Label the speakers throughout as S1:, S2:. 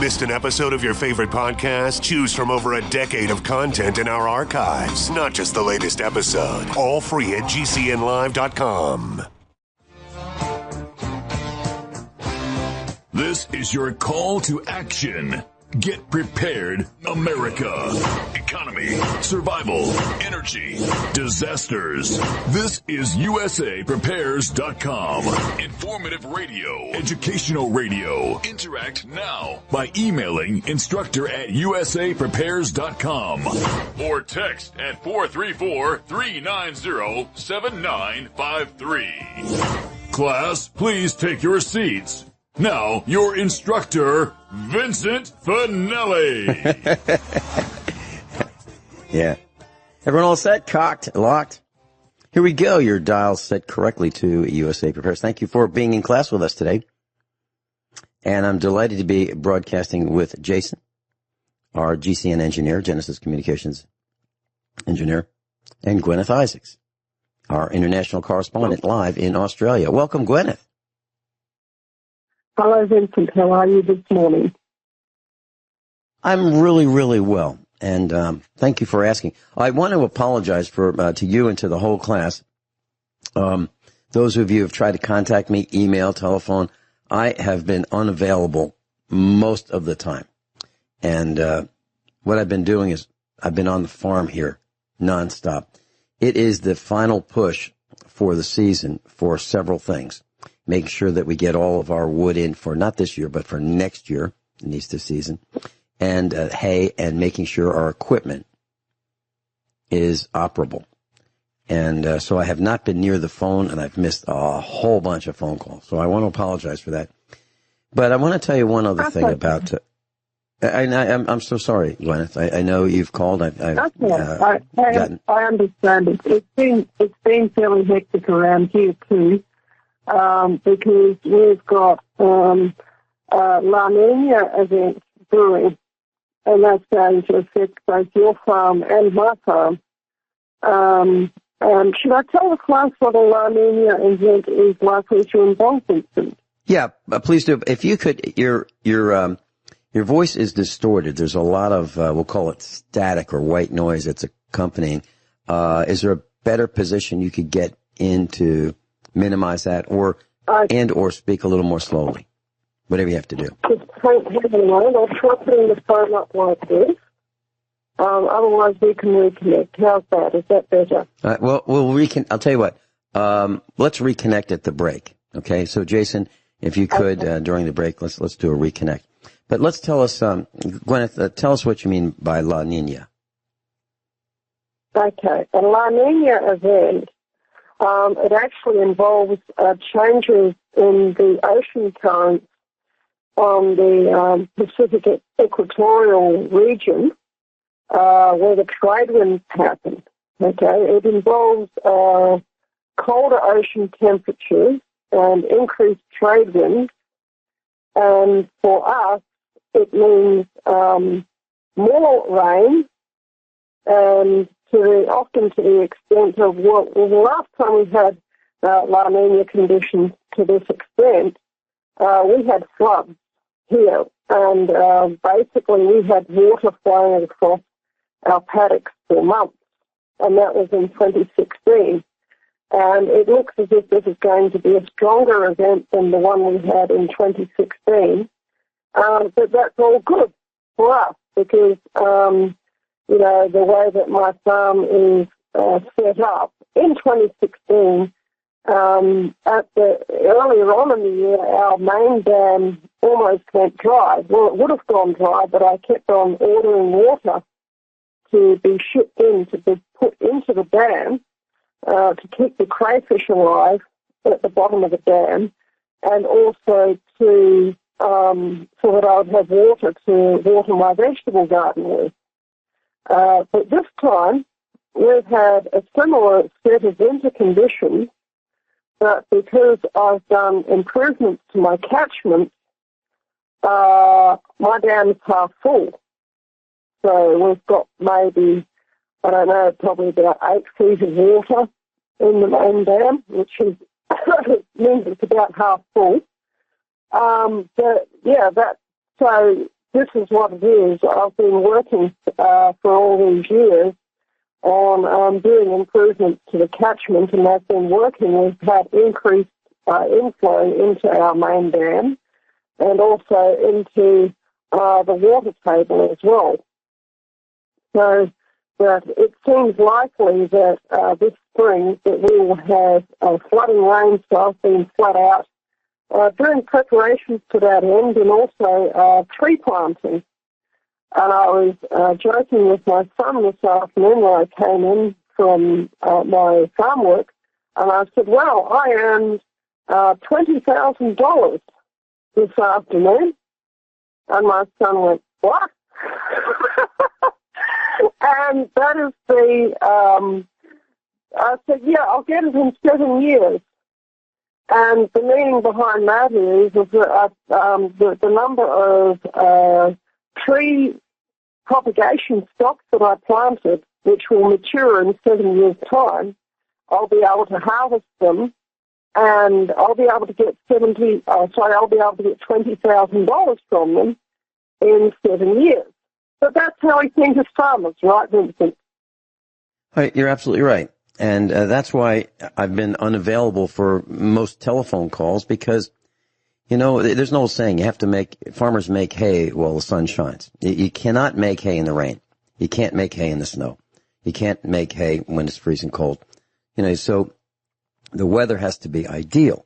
S1: Missed an episode of your favorite podcast? Choose from over a decade of content in our archives, not just the latest episode. All free at GCNlive.com.
S2: This is your call to action. Get prepared, America. Economy, survival, energy, disasters. This is USAPrepares.com. Informative radio, educational radio. Interact now by emailing instructor@USAPrepares.com or text at 434-390-7953. Class, please take your seats. Now, your instructor, Vincent Finelli.
S3: Yeah. Everyone all set? Cocked? Locked? Here we go. Your dial set correctly to USA Prepares. Thank you for being in class with us today. And I'm delighted to be broadcasting with Jason, our GCN engineer, Genesis Communications engineer, and Guineith Isaacs, our international correspondent live in Australia. Welcome, Guineith.
S4: Hello, Vincent. How are you this morning?
S3: I'm really, really well, and thank you for asking. I want to apologize to you and to the whole class. Those of you who have tried to contact me, email, telephone, I have been unavailable most of the time. And what I've been doing is I've been on the farm here nonstop. It is the final push for the season for several things. Making sure that we get all of our wood in for not this year, but for next year, in the Easter season, and hay, and making sure our equipment is operable. And so I have not been near the phone, and I've missed a whole bunch of phone calls. So I want to apologize for that. But I want to tell you one other thing about. I'm so sorry, Guineith. I know you've called. I
S4: understand it. It's been fairly hectic around here too. Because we've got La Nina event brewing, and that's going to affect both your farm and my farm. And should I tell the class what a La Nina event is likely to involve, Vincent?
S3: Yeah, please do. If you could, your voice is distorted. There's a lot of we'll call it static or white noise that's accompanying. Is there a better position you could get into? Minimize that, or speak a little more slowly. Whatever you have to do.
S4: Just hang on a moment. I'll try putting the phone up like this. Otherwise, we can reconnect. How's that? Is that better?
S3: Well, I'll tell you what. Let's reconnect at the break. Okay. So, Jason, if you could during the break, let's do a reconnect. But let's tell us, Guineith, tell us what you mean by La Nina.
S4: Okay, a La Nina event. It actually involves changes in the ocean currents on the Pacific equatorial region where the trade winds happen. Okay, it involves colder ocean temperatures and increased trade winds, and for us, it means more rain and often to the extent of what was the last time we had La Nina conditions to this extent, we had floods here, and basically we had water flowing across our paddocks for months, and that was in 2016. And it looks as if this is going to be a stronger event than the one we had in 2016, but that's all good for us because the way that my farm is set up. In 2016, earlier on in the year, our main dam almost went dry. Well, it would have gone dry, but I kept on ordering water to be shipped in, to be put into the dam to keep the crayfish alive at the bottom of the dam, and also so that I would have water to water my vegetable garden with. But this time, we've had a similar set of winter conditions, but because I've done improvements to my catchment, my dam is half full. So we've got maybe, I don't know, probably about 8 feet of water in the main dam, which is means it's about half full. But yeah, so this is what it is. I've been working for all these years on doing improvements to the catchment, and I've been working. We've had increased inflow into our main dam and also into the water table as well. So that it seems likely that this spring that we will have flooding rains, so I've been flat out doing preparations to that end, and also tree planting. And I was joking with my son this afternoon when I came in from my farm work, and I said, well, I earned $20,000 this afternoon. And my son went, what? And that is I said, yeah, I'll get it in 7 years. And the meaning behind that is that the number of tree propagation stocks that I planted, which will mature in 7 years' time, I'll be able to harvest them, and I'll be able to get I'll be able to get $20,000 from them in 7 years. But that's how we think as farmers, right, Vincent?
S3: Right, you're absolutely right. And that's why I've been unavailable for most telephone calls, because, you know, there's no saying farmers make hay while the sun shines. You cannot make hay in the rain. You can't make hay in the snow. You can't make hay when it's freezing cold. You know, so the weather has to be ideal.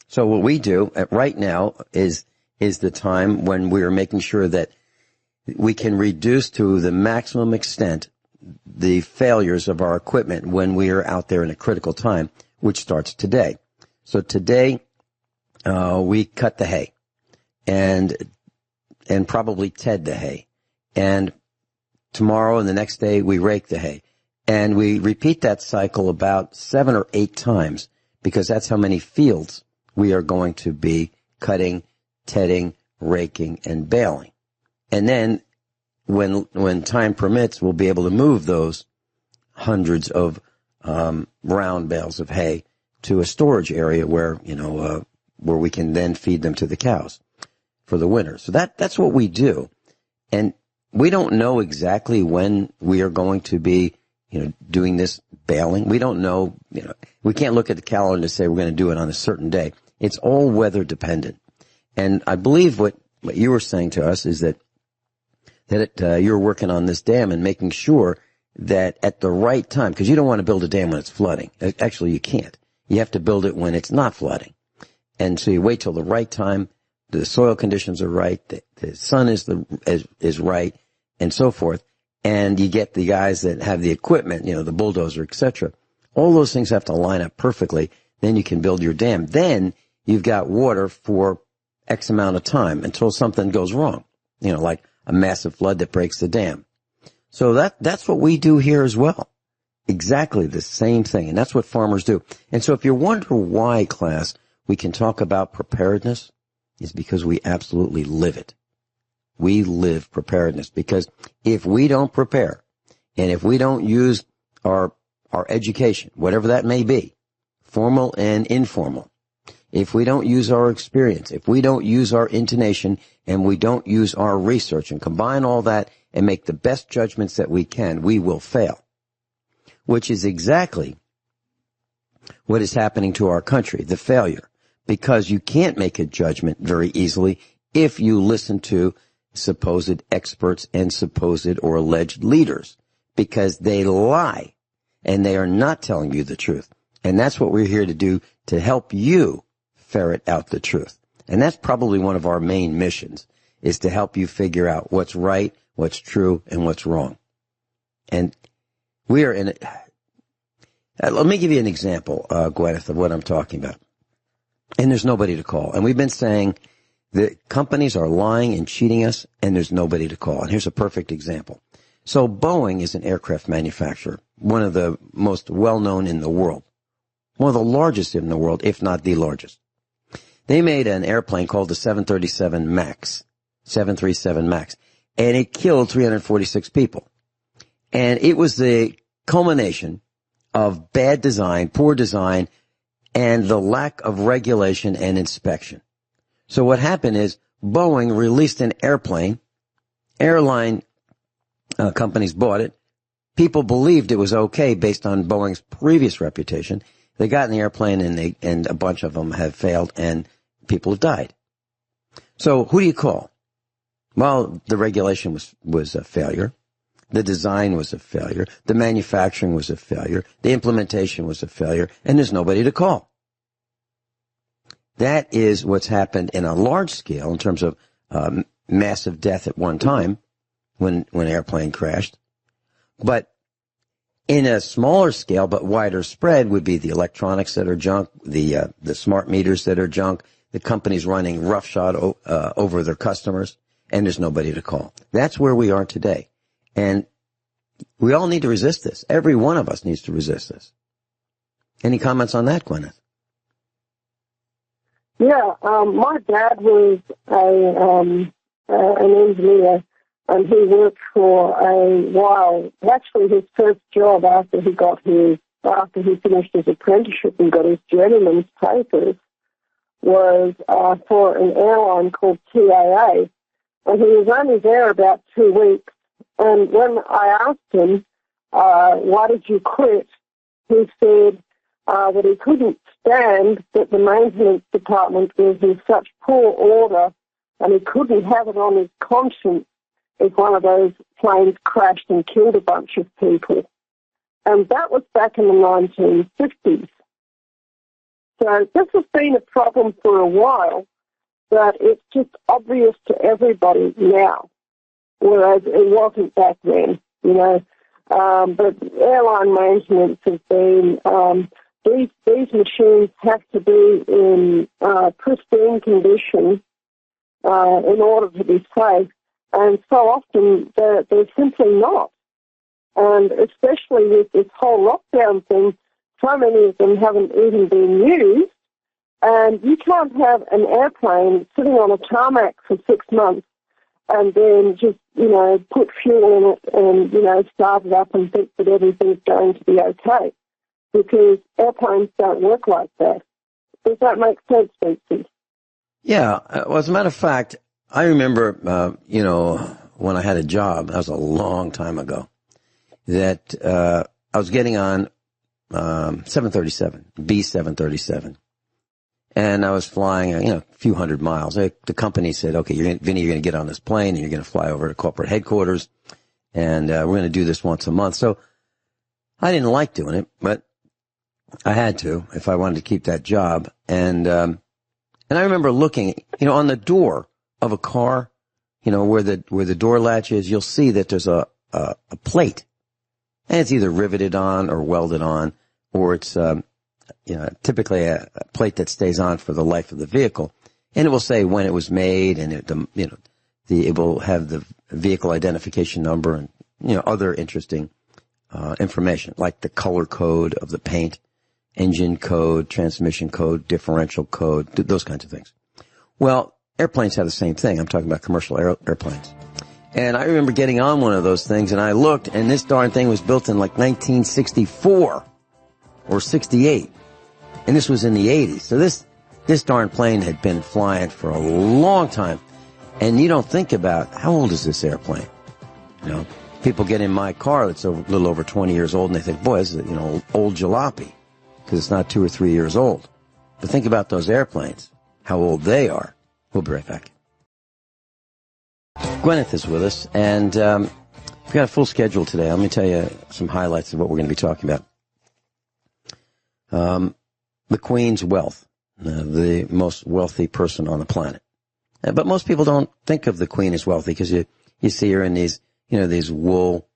S3: So what we do right now is the time when we're making sure that we can reduce to the maximum extent the failures of our equipment when we are out there in a critical time, which starts today. So today, we cut the hay and probably ted the hay. And tomorrow and the next day, we rake the hay. And we repeat that cycle about 7 or 8 times, because that's how many fields we are going to be cutting, tedding, raking, and baling. And then when time permits, we'll be able to move those hundreds of round bales of hay to a storage area where we can then feed them to the cows for the winter. So that's what we do. And we don't know exactly when we are going to be, doing this baling. We don't know, we can't look at the calendar and say we're going to do it on a certain day. It's all weather dependent. And I believe what you were saying to us is that you're working on this dam and making sure that at the right time, because you don't want to build a dam when it's flooding. Actually, you can't. You have to build it when it's not flooding. And so you wait till the right time, the soil conditions are right, the sun is right, and so forth. And you get the guys that have the equipment, the bulldozer, etc. All those things have to line up perfectly. Then you can build your dam. Then you've got water for X amount of time until something goes wrong, like a massive flood that breaks the dam. So that's what we do here as well. Exactly the same thing. And that's what farmers do. And so if you're wondering why, class, we can talk about preparedness, is because we absolutely live it. We live preparedness, because if we don't prepare, and if we don't use our education, whatever that may be, formal and informal, if we don't use our experience, if we don't use our intonation, and we don't use our research and combine all that and make the best judgments that we can, we will fail. Which is exactly what is happening to our country, the failure. Because you can't make a judgment very easily if you listen to supposed experts and supposed or alleged leaders, because they lie and they are not telling you the truth. And that's what we're here to do, to help you ferret out the truth. And that's probably one of our main missions, is to help you figure out what's right, what's true, and what's wrong. And we are in it. Let me give you an example, Guineith, of what I'm talking about. And there's nobody to call. And we've been saying that companies are lying and cheating us, and there's nobody to call. And here's a perfect example. So Boeing is an aircraft manufacturer, one of the most well-known in the world, one of the largest in the world, if not the largest. They made an airplane called the 737 MAX, 737 MAX, and it killed 346 people. And it was the culmination of bad design, poor design, and the lack of regulation and inspection. So what happened is Boeing released an airplane. Airline companies bought it. People believed it was okay based on Boeing's previous reputation. They got in the airplane and a bunch of them have failed and people have died. So who do you call? Well, the regulation was a failure. The design was a failure. The manufacturing was a failure. The implementation was a failure. And there's nobody to call. That is what's happened in a large scale in terms of massive death at one time when an airplane crashed. But in a smaller scale but wider spread would be the electronics that are junk, the smart meters that are junk, the companies running roughshod over their customers, and there's nobody to call. That's where we are today. And we all need to resist this. Every one of us needs to resist this. Any comments on that, Guineith?
S4: Yeah, my dad was an engineer, and he worked for a while. Actually, his first job after he finished his apprenticeship and got his journeyman's papers was for an airline called TAA, and he was only there about 2 weeks. And when I asked him, why did you quit? He said that he couldn't stand that the maintenance department was in such poor order, and he couldn't have it on his conscience if one of those planes crashed and killed a bunch of people. And that was back in the 1950s. So this has been a problem for a while, but it's just obvious to everybody now, whereas it wasn't back then, you know. But airline maintenance has been, these machines have to be in pristine condition in order to be safe, and so often they're simply not. And especially with this whole lockdown thing, so many of them haven't even been used, and you can't have an airplane sitting on a tarmac for 6 months and then just, you know, put fuel in it and, you know, start it up and think that everything's going to be okay, because airplanes don't work like that. Does that make sense, Vincent?
S3: Yeah. Well, as a matter of fact, I remember, you know, when I had a job, that was a long time ago, that I was getting on 737, B737. And I was flying, you know, a few hundred miles. The company said, okay, Vinny, you're going to get on this plane and you're going to fly over to corporate headquarters, and we're going to do this once a month. So I didn't like doing it, but I had to if I wanted to keep that job. And I remember looking, you know, on the door of a car, you know, where the door latch is, you'll see that there's a plate, and it's either riveted on or welded on, or it's you know, typically a plate that stays on for the life of the vehicle, and it will say when it was made, and it will have the vehicle identification number and, you know, other interesting information like the color code of the paint, engine code, transmission code, differential code, those kinds of things. Well, airplanes have the same thing. I'm talking about commercial airplanes. And I remember getting on one of those things, and I looked, and this darn thing was built in like 1964 or 68. And this was in the 80s. So this darn plane had been flying for a long time. And you don't think about, how old is this airplane? You know, people get in my car that's a little over 20 years old, and they think, boy, this is, you know, old jalopy, because it's not 2 or 3 years old. But think about those airplanes, how old they are. We'll be right back. Guineith is with us, and we've got a full schedule today. Let me tell you some highlights of what we're going to be talking about. The Queen's wealth, the most wealthy person on the planet. But most people don't think of the Queen as wealthy, because you see her in these, you know, these wool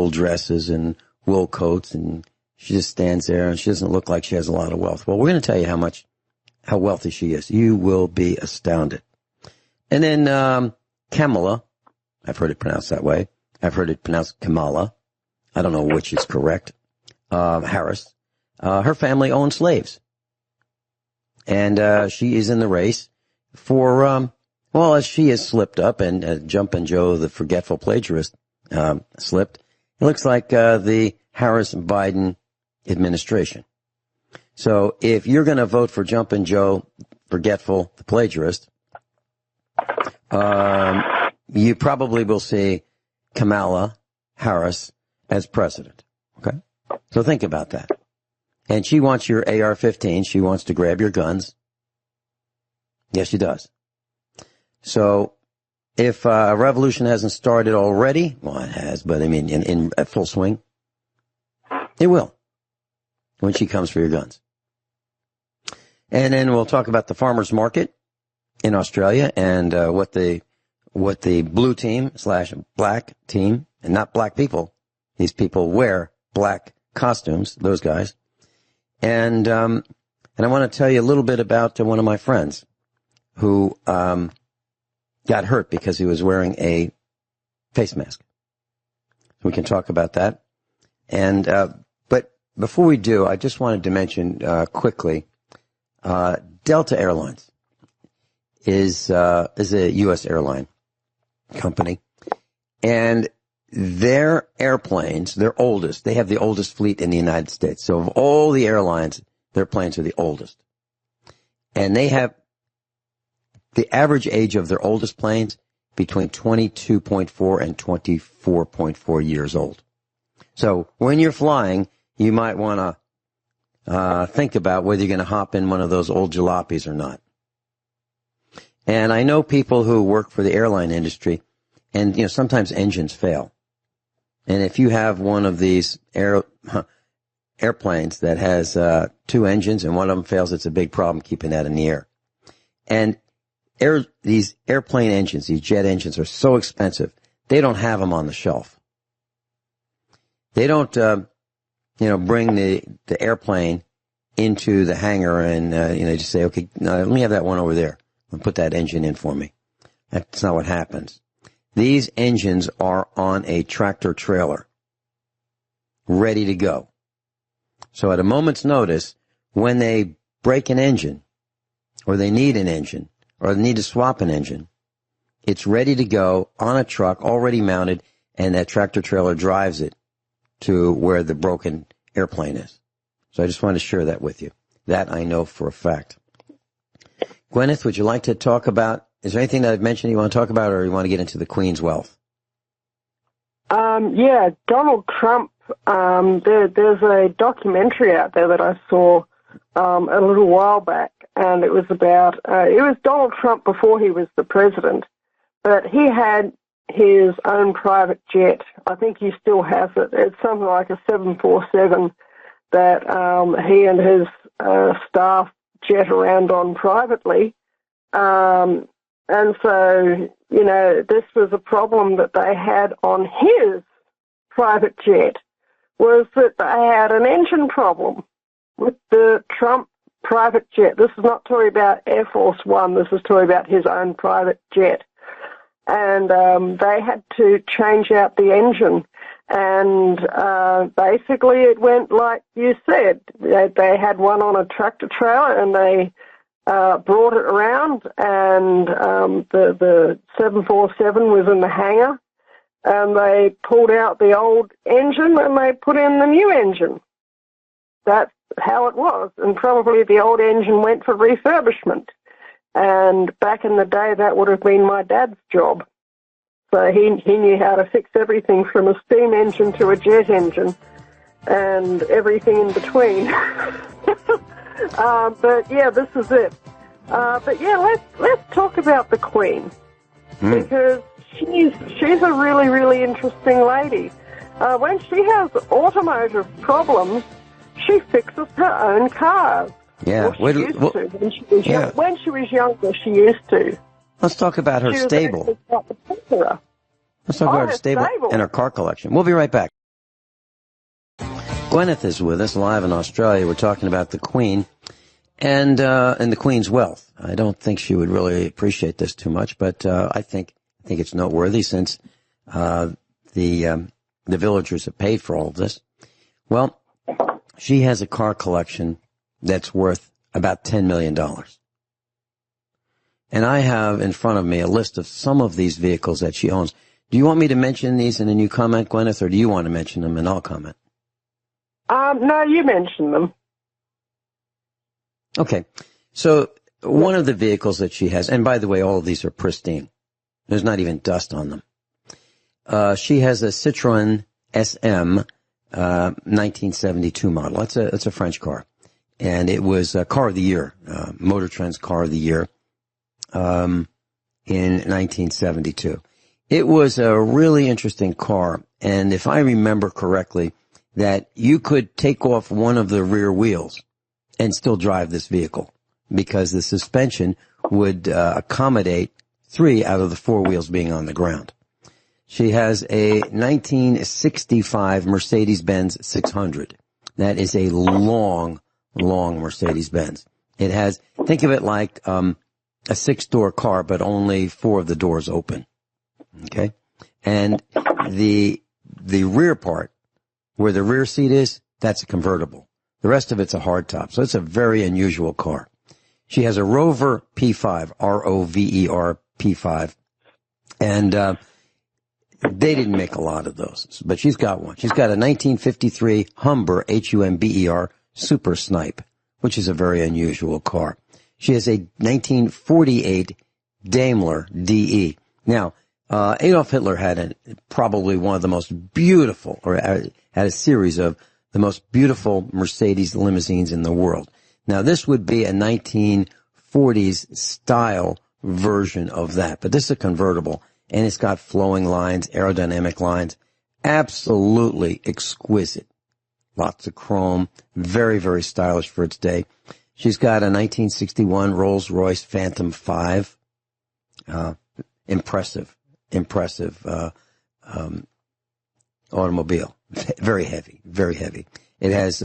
S3: dresses and wool coats, and she just stands there and she doesn't look like she has a lot of wealth. Well, we're going to tell you how wealthy she is. You will be astounded. And then Kamala, I've heard it pronounced that way. I've heard it pronounced Kamala. I don't know which is correct. Harris. Her family owned slaves. And she is in the race for, well, as she has slipped up, and Jumpin' Joe, the forgetful plagiarist, slipped, it looks like the Harris-Biden administration. So if you're going to vote for Jumpin' Joe, forgetful, the plagiarist, you probably will see Kamala Harris as president. Okay? So think about that. And she wants your AR-15. She wants to grab your guns. Yes, she does. So if a revolution hasn't started already, well, it has, but I mean, in full swing, it will when she comes for your guns. And then we'll talk about the farmers market in Australia and what the blue team / black team, and not black people. These people wear black costumes, those guys. And I want to tell you a little bit about one of my friends who got hurt because he was wearing a face mask. We can talk about that. And but before we do, I just wanted to mention quickly, Delta Airlines is a U.S. airline company, and their airplanes, their oldest, they have the oldest fleet in the United States. So of all the airlines, their planes are the oldest. And they have the average age of their oldest planes between 22.4 and 24.4 years old. So when you're flying, you might want to think about whether you're going to hop in one of those old jalopies or not. And I know people who work for the airline industry, and sometimes engines fail. And if you have one of these airplanes that has two engines and one of them fails, it's a big problem keeping that in the air. And these airplane engines, these jet engines, are so expensive, they don't have them on the shelf. They don't, bring the airplane into the hangar and, just say, okay, let me have that one over there and put that engine in for me. That's not what happens. These engines are on a tractor trailer, ready to go. So at a moment's notice, when they break an engine, or they need an engine, or they need to swap an engine, it's ready to go on a truck, already mounted, and that tractor trailer drives it to where the broken airplane is. So I just wanted to share that with you. That I know for a fact. Guineith, would you like to talk about, is there anything that I've mentioned you want to talk about, or you want to get into the Queen's wealth?
S4: Yeah, Donald Trump, there's a documentary out there that I saw a little while back, and it was about, it was Donald Trump before he was the president, but he had his own private jet. I think he still has it. It's something like a 747 that he and his staff jet around on privately. And so, this was a problem that they had on his private jet, was that they had an engine problem with the Trump private jet. This is not talking about Air Force One. This is talking about his own private jet. And they had to change out the engine. And basically it went like you said. They had one on a tractor trailer, and they brought it around, and the 747 was in the hangar, and they pulled out the old engine and they put in the new engine. That's how it was, and probably the old engine went for refurbishment. And back in the day, that would have been my dad's job. So he knew how to fix everything from a steam engine to a jet engine and everything in between. But yeah, this is it. But yeah, let's talk about the Queen, because she's a really, really interesting lady. When she has automotive problems, she fixes her own cars.
S3: Yeah,
S4: well, she used to. When she was younger, she used to.
S3: Let's talk about her stable. Let's talk about her stable and her car collection. We'll be right back. Guineith is with us live in Australia. We're talking about the Queen and the Queen's wealth. I don't think she would really appreciate this too much, but I think it's noteworthy since the villagers have paid for all of this. Well, she has a car collection that's worth about $10 million. And I have in front of me a list of some of these vehicles that she owns. Do you want me to mention these in a new comment, Guineith, or do you want to mention them and I'll comment?
S4: No, you mentioned them.
S3: Okay. So one of the vehicles that she has, and by the way, all of these are pristine. There's not even dust on them. She has a Citroën SM 1972 model. It's a French car. And it was Car of the Year, Motor Trend's Car of the Year in 1972. It was a really interesting car, and if I remember correctly, that you could take off one of the rear wheels and still drive this vehicle because the suspension would accommodate 3 out of the 4 wheels being on the ground. She has a 1965 Mercedes-Benz 600. That is a long Mercedes-Benz. It has, think of it like a 6-door car, but only 4 of the doors open. Okay? And the rear part, where the rear seat is, that's a convertible. The rest of it's a hardtop. So it's a very unusual car. She has a Rover P5, R-O-V-E-R P5. And they didn't make a lot of those, but she's got one. She's got a 1953 Humber, Humber, Super Snipe, which is a very unusual car. She has a 1948 Daimler DE. Now, Adolf Hitler had probably one of the most beautiful, or had a series of the most beautiful Mercedes limousines in the world. Now, this would be a 1940s style version of that, but this is a convertible, and it's got flowing lines, aerodynamic lines, absolutely exquisite. Lots of chrome, very, very stylish for its day. She's got a 1961 Rolls-Royce Phantom 5. Impressive automobile. Very heavy, very heavy. It has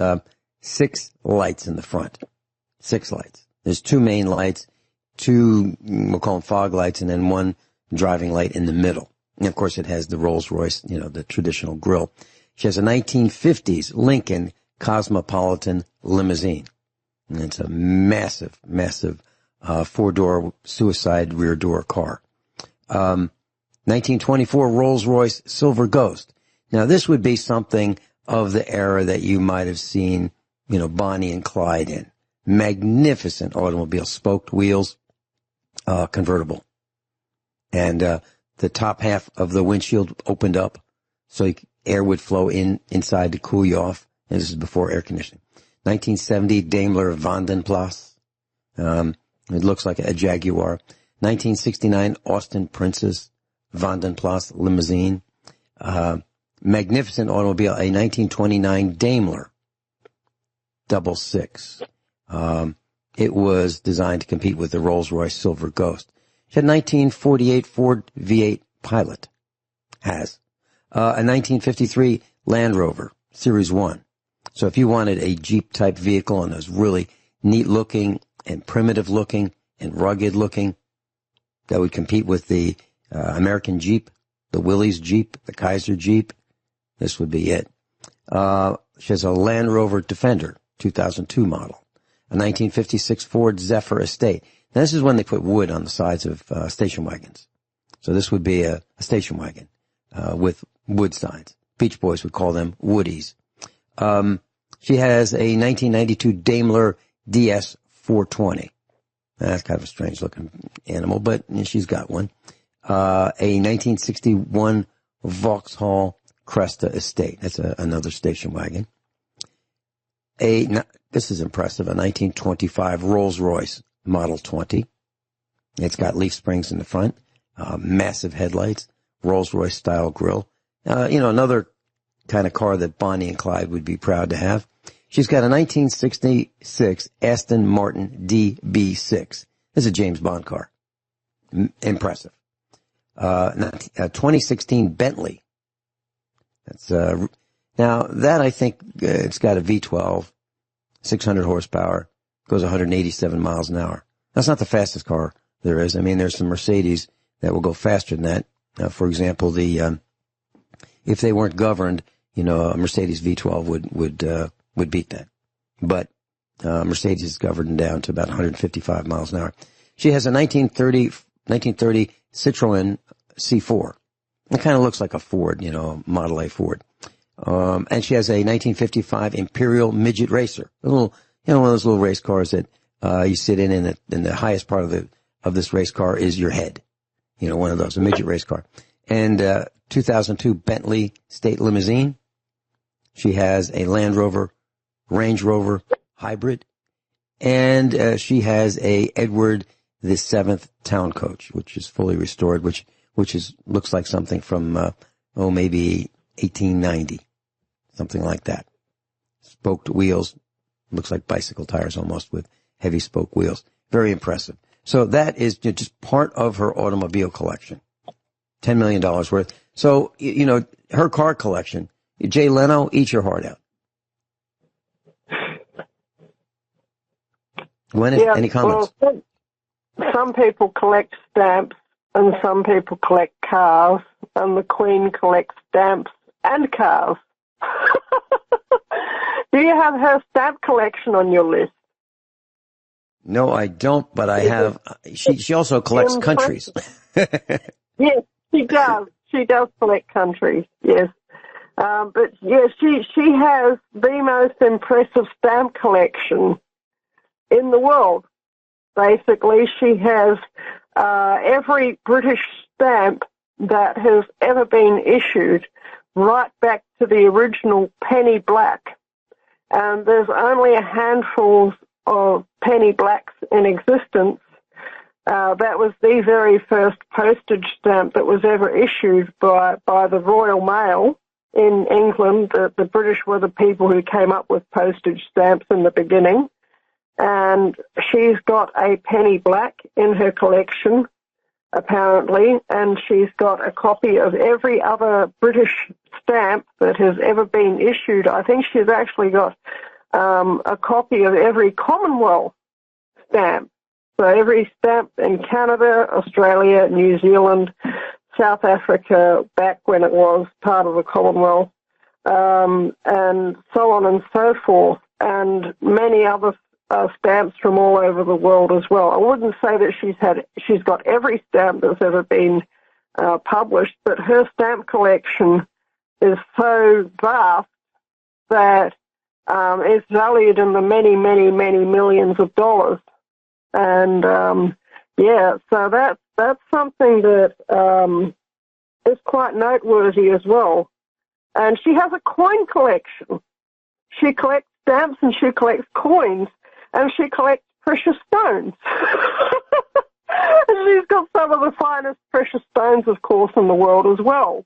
S3: 6 lights in the front. 6 lights. There's 2 main lights, 2, we'll call them fog lights, and then 1 driving light in the middle. And of course it has the Rolls-Royce, the traditional grille. She has a 1950s Lincoln Cosmopolitan limousine. And it's a massive 4-door suicide rear door car. 1924 Rolls-Royce Silver Ghost. Now this would be something of the era that you might have seen, Bonnie and Clyde in. Magnificent automobile, spoked wheels, convertible. And the top half of the windshield opened up so air would flow inside to cool you off. And this is before air conditioning. 1970 Daimler Vandenplas. It looks like a Jaguar. 1969 Austin Princess Vandenplas limousine. Magnificent automobile, a 1929 Daimler 66. It was designed to compete with the Rolls-Royce Silver Ghost. She had a 1948 Ford V8 Pilot. A 1953 Land Rover Series 1. So if you wanted a Jeep-type vehicle and it was really neat-looking and primitive-looking and rugged-looking, that would compete with the American Jeep, the Willys Jeep, the Kaiser Jeep, this would be it. She has a Land Rover Defender, 2002 model. A 1956 Ford Zephyr Estate. Now, this is when they put wood on the sides of station wagons. So this would be a station wagon with wood sides. Beach Boys would call them Woodies. She has a 1992 Daimler DS 420. That's kind of a strange-looking animal, but she's got one. A 1961 Vauxhall Cresta Estate. That's another station wagon. This is impressive, a 1925 Rolls-Royce Model 20. It's got leaf springs in the front, massive headlights, Rolls-Royce style grille. Another kind of car that Bonnie and Clyde would be proud to have. She's got a 1966 Aston Martin DB6. This is a James Bond car. Impressive. 2016 Bentley. That's now that I think it's got a V12, 600 horsepower, goes 187 miles an hour. That's not the fastest car there is. I mean, there's some Mercedes that will go faster than that. For example, if they weren't governed, a Mercedes V12 would beat that. But Mercedes is governed down to about 155 miles an hour. She has a 1930 Citroën C4. It kind of looks like a Ford, Model A Ford. And she has a 1955 Imperial Midget Racer. A little, one of those little race cars that you sit in the highest part of this race car is your head. You know, one of those, a midget race car. And 2002 Bentley State Limousine. She has a Land Rover, Range Rover hybrid. And she has a Edward VII Town Coach, which is fully restored, which looks like something from, maybe 1890. Something like that. Spoked wheels. Looks like bicycle tires almost with heavy spoke wheels. Very impressive. So that is just part of her automobile collection. $10 million worth. So, you know, her car collection. Jay Leno, eat your heart out. Any comments?
S4: Well, some people collect stamps and some people collect cars, and the Queen collects stamps and cars. Do you have her stamp collection on your list?
S3: No, I don't, but I have. She also collects countries.
S4: Yes, she does. She does collect countries, yes. But yes, she has the most impressive stamp collection in the world. Basically, she has every British stamp that has ever been issued, right back to the original penny black. And there's only a handful of penny blacks in existence. That was the very first postage stamp that was ever issued by the Royal Mail in England. The British were the people who came up with postage stamps in the beginning. And she's got a penny black in her collection, apparently, and she's got a copy of every other British stamp that has ever been issued. I think she's actually got a copy of every Commonwealth stamp. So every stamp in Canada, Australia, New Zealand, South Africa, back when it was part of the Commonwealth, and so on and so forth, and many other stamps from all over the world as well. I wouldn't say that she's got every stamp that's ever been published, but her stamp collection is so vast that it's valued in the many, many, many millions of dollars. And so that's something that is quite noteworthy as well. And she has a coin collection. She collects stamps and she collects coins. And she collects precious stones. And she's got some of the finest precious stones, of course, in the world as well.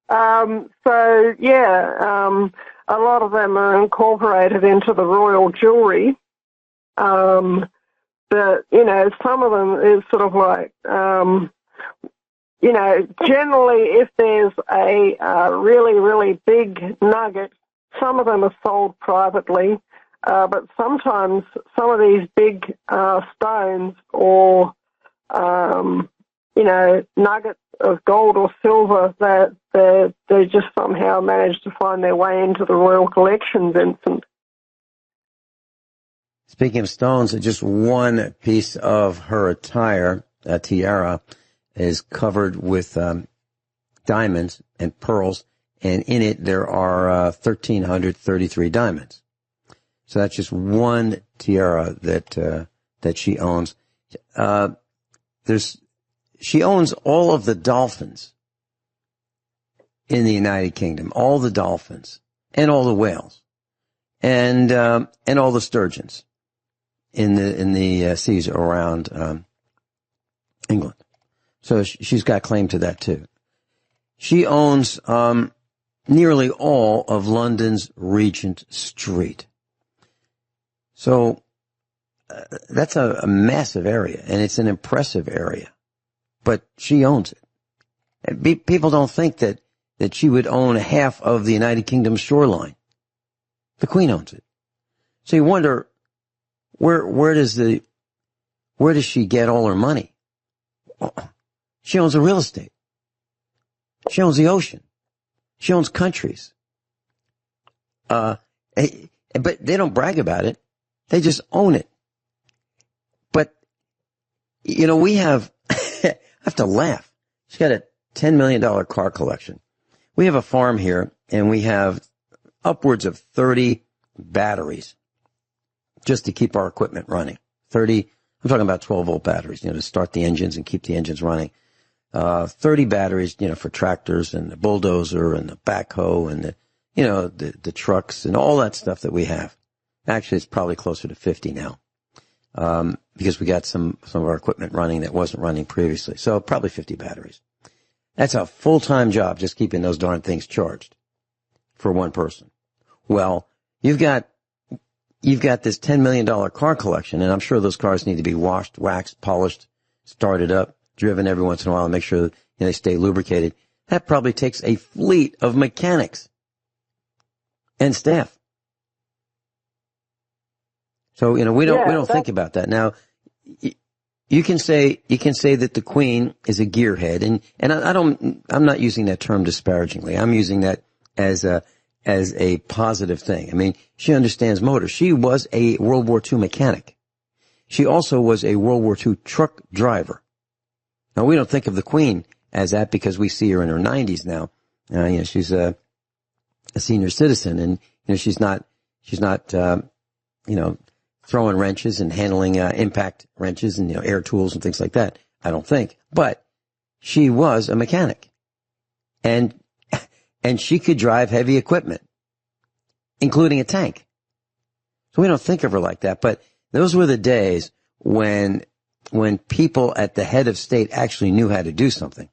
S4: A lot of them are incorporated into the royal jewelry. But, you know, some of them is sort of like, generally if there's a really, really big nugget, some of them are sold privately. But sometimes some of these big stones or, nuggets of gold or silver, that they just somehow manage to find their way into the royal collection, Vincent.
S3: Speaking of stones, just one piece of her attire, a tiara, is covered with diamonds and pearls, and in it there are 1,333 diamonds. So that's just one tiara that she owns. She owns all of the dolphins in the United Kingdom, all the dolphins and all the whales, and all the sturgeons in the seas around England. So she's got claim to that too. She owns nearly all of London's Regent Street. So that's a massive area, and it's an impressive area. But she owns it. People don't think that she would own half of the United Kingdom's shoreline. The Queen owns it. So you wonder, where does she get all her money? She owns the real estate. She owns the ocean. She owns countries. But they don't brag about it. They just own it. But, we have, I have to laugh. She's got a $10 million car collection. We have a farm here, and we have upwards of 30 batteries just to keep our equipment running. 30, I'm talking about 12-volt batteries, to start the engines and keep the engines running. 30 batteries, for tractors and the bulldozer and the backhoe and the trucks and all that stuff that we have. Actually, it's probably closer to 50 now. Because we got some of our equipment running that wasn't running previously. So probably 50 batteries. That's a full-time job, just keeping those darn things charged for one person. Well, you've got this $10 million car collection, and I'm sure those cars need to be washed, waxed, polished, started up, driven every once in a while and make sure that they stay lubricated. That probably takes a fleet of mechanics and staff. So, we don't think about that. Now, you can say that the Queen is a gearhead, and I'm not using that term disparagingly. I'm using that as a positive thing. I mean, she understands motors. She was a World War II mechanic. She also was a World War II truck driver. Now, we don't think of the Queen as that because we see her in her 90s now. She's a senior citizen, and she's not throwing wrenches and handling impact wrenches and air tools and things like that. I don't think, but she was a mechanic, and she could drive heavy equipment, including a tank. So we don't think of her like that. But those were the days when people at the head of state actually knew how to do something,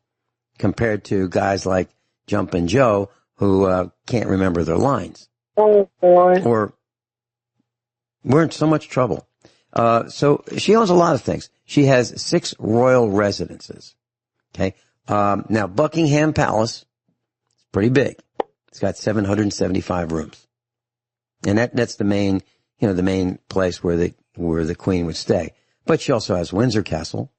S3: compared to guys like Jumpin' Joe who can't remember their lines.
S4: Oh boy!
S3: Or we're in so much trouble. So she owns a lot of things. She has 6 royal residences. Okay. Now Buckingham Palace is pretty big. It's got 775 rooms. And that's the main, the main place where the Queen would stay. But she also has Windsor Castle.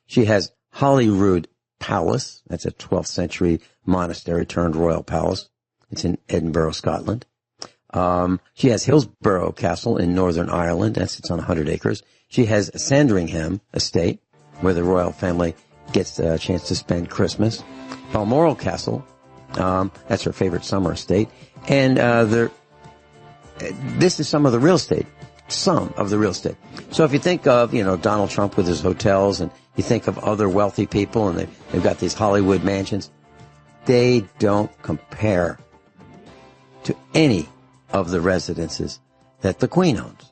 S3: She has Holyrood Palace. That's a 12th century monastery turned royal palace. It's in Edinburgh, Scotland. She has Hillsborough Castle in Northern Ireland. That sits on 100 acres. She has Sandringham Estate, where the royal family gets a chance to spend Christmas. Balmoral Castle, that's her favorite summer estate. And this is some of the real estate. Some of the real estate. So if you think of, Donald Trump with his hotels, and you think of other wealthy people, and they've got these Hollywood mansions, they don't compare to any of the residences that the Queen owns.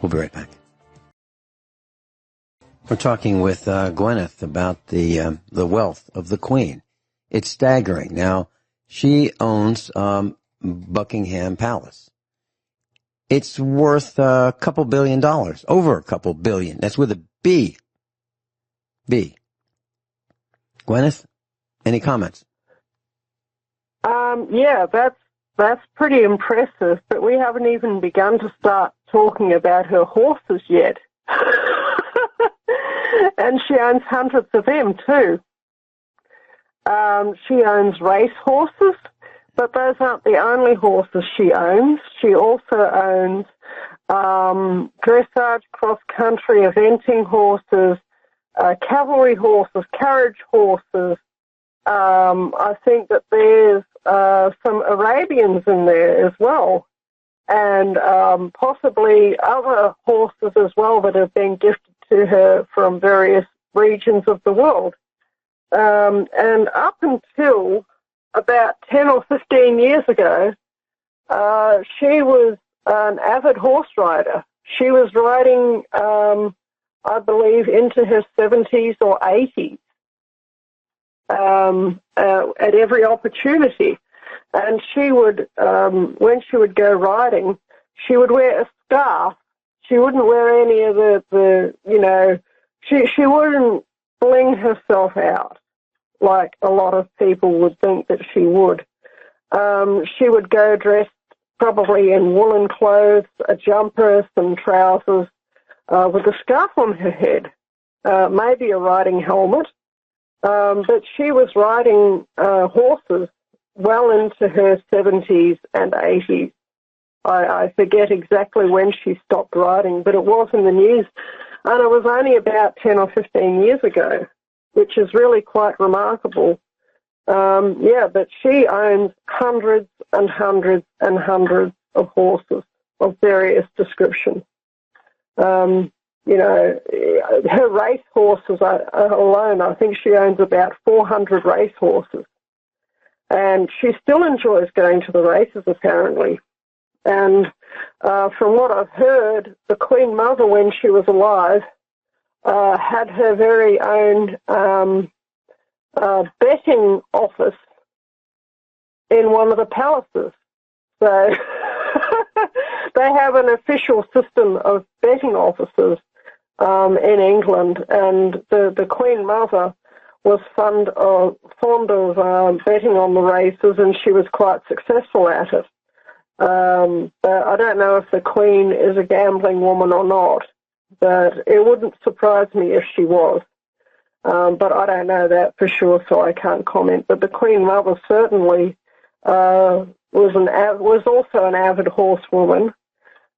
S3: We'll be right back. We're talking with Guineith about the wealth of the Queen. It's staggering. Now, she owns Buckingham Palace. It's worth a couple $1 billion, over a couple billion. That's with a B. B. Guineith, any comments?
S4: Yeah, that's pretty impressive, but we haven't even begun to start talking about her horses yet. And she owns hundreds of them too. She owns race horses, but those aren't the only horses she owns. She also owns dressage, cross-country, eventing horses, cavalry horses, carriage horses. I think that there's some Arabians in there as well, and possibly other horses as well that have been gifted to her from various regions of the world. And up until about 10 or 15 years ago, she was an avid horse rider. She was riding, I believe, into her 70s or 80s. At every opportunity. And she would, when she would go riding, she would wear a scarf. She wouldn't wear any of she wouldn't bling herself out like a lot of people would think that she would. She would go dressed probably in woolen clothes, a jumper, some trousers, with a scarf on her head, maybe a riding helmet. But she was riding horses well into her 70s and 80s. I forget exactly when she stopped riding, but it was in the news. And it was only about 10 or 15 years ago, which is really quite remarkable. But she owns hundreds and hundreds and hundreds of horses of various descriptions. You know, her race horses alone, I think she owns about 400 race horses. And she still enjoys going to the races, apparently. And from what I've heard, the Queen Mother, when she was alive, had her very own betting office in one of the palaces. So they have an official system of betting offices in England, and the Queen Mother was fond of betting on the races, and she was quite successful at it. But I don't know if the Queen is a gambling woman or not, but it wouldn't surprise me if she was. But I don't know that for sure, so I can't comment. But the Queen Mother certainly was also an avid horsewoman,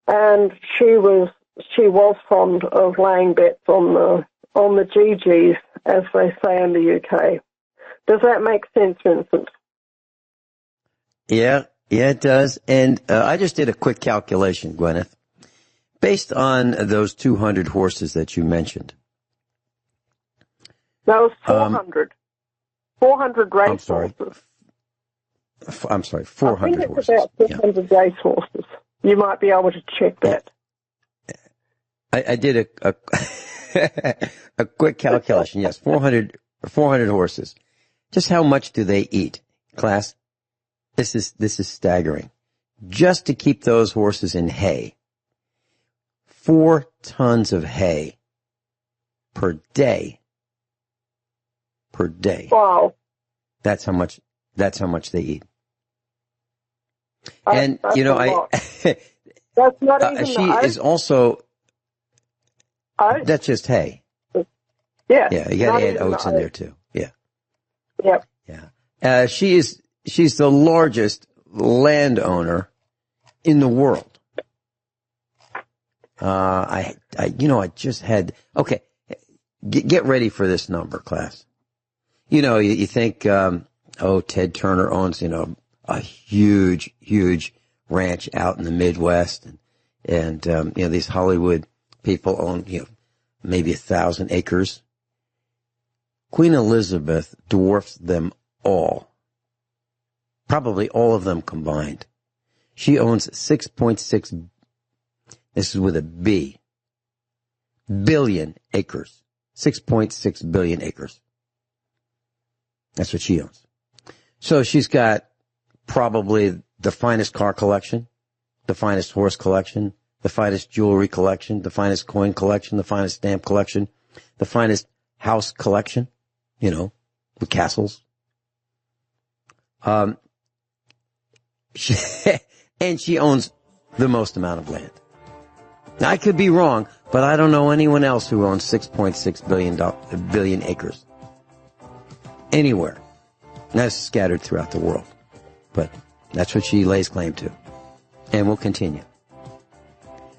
S4: and she was fond of laying bets on the GGs, as they say in the UK. Does that make sense, Vincent?
S3: Yeah, it does. And I just did a quick calculation, Guineith, based on those 200 horses that you mentioned.
S4: That was 400. 400 race horses.
S3: I'm sorry, 400 horses.
S4: I think it's about 400 race horses. You might be able to check that.
S3: I did a quick calculation. Yes, 400 horses. Just how much do they eat, class? This is staggering. Just to keep those horses in hay, 4 tons of hay per day. Per day.
S4: Wow.
S3: That's how much they eat. And
S4: that's
S3: you know,
S4: that's not even
S3: she is also.
S4: Oats?
S3: That's just hay.
S4: Yeah.
S3: Yeah, you got to add oats in there too. Yeah.
S4: Yep.
S3: Yeah. She's the largest landowner in the world. I just had, okay, get ready for this number, class. You know, you think, Ted Turner owns, a huge ranch out in the Midwest, and these Hollywood people own, maybe 1,000 acres. Queen Elizabeth dwarfs them all. Probably all of them combined. She owns 6.6, this is with a B, billion acres. 6.6 billion acres. That's what she owns. So she's got probably the finest car collection, the finest horse collection, the finest jewelry collection, the finest coin collection, the finest stamp collection, the finest house collection, with castles. And she owns the most amount of land. Now, I could be wrong, but I don't know anyone else who owns 6.6 billion acres. Anywhere. And that's scattered throughout the world. But that's what she lays claim to. And will continue.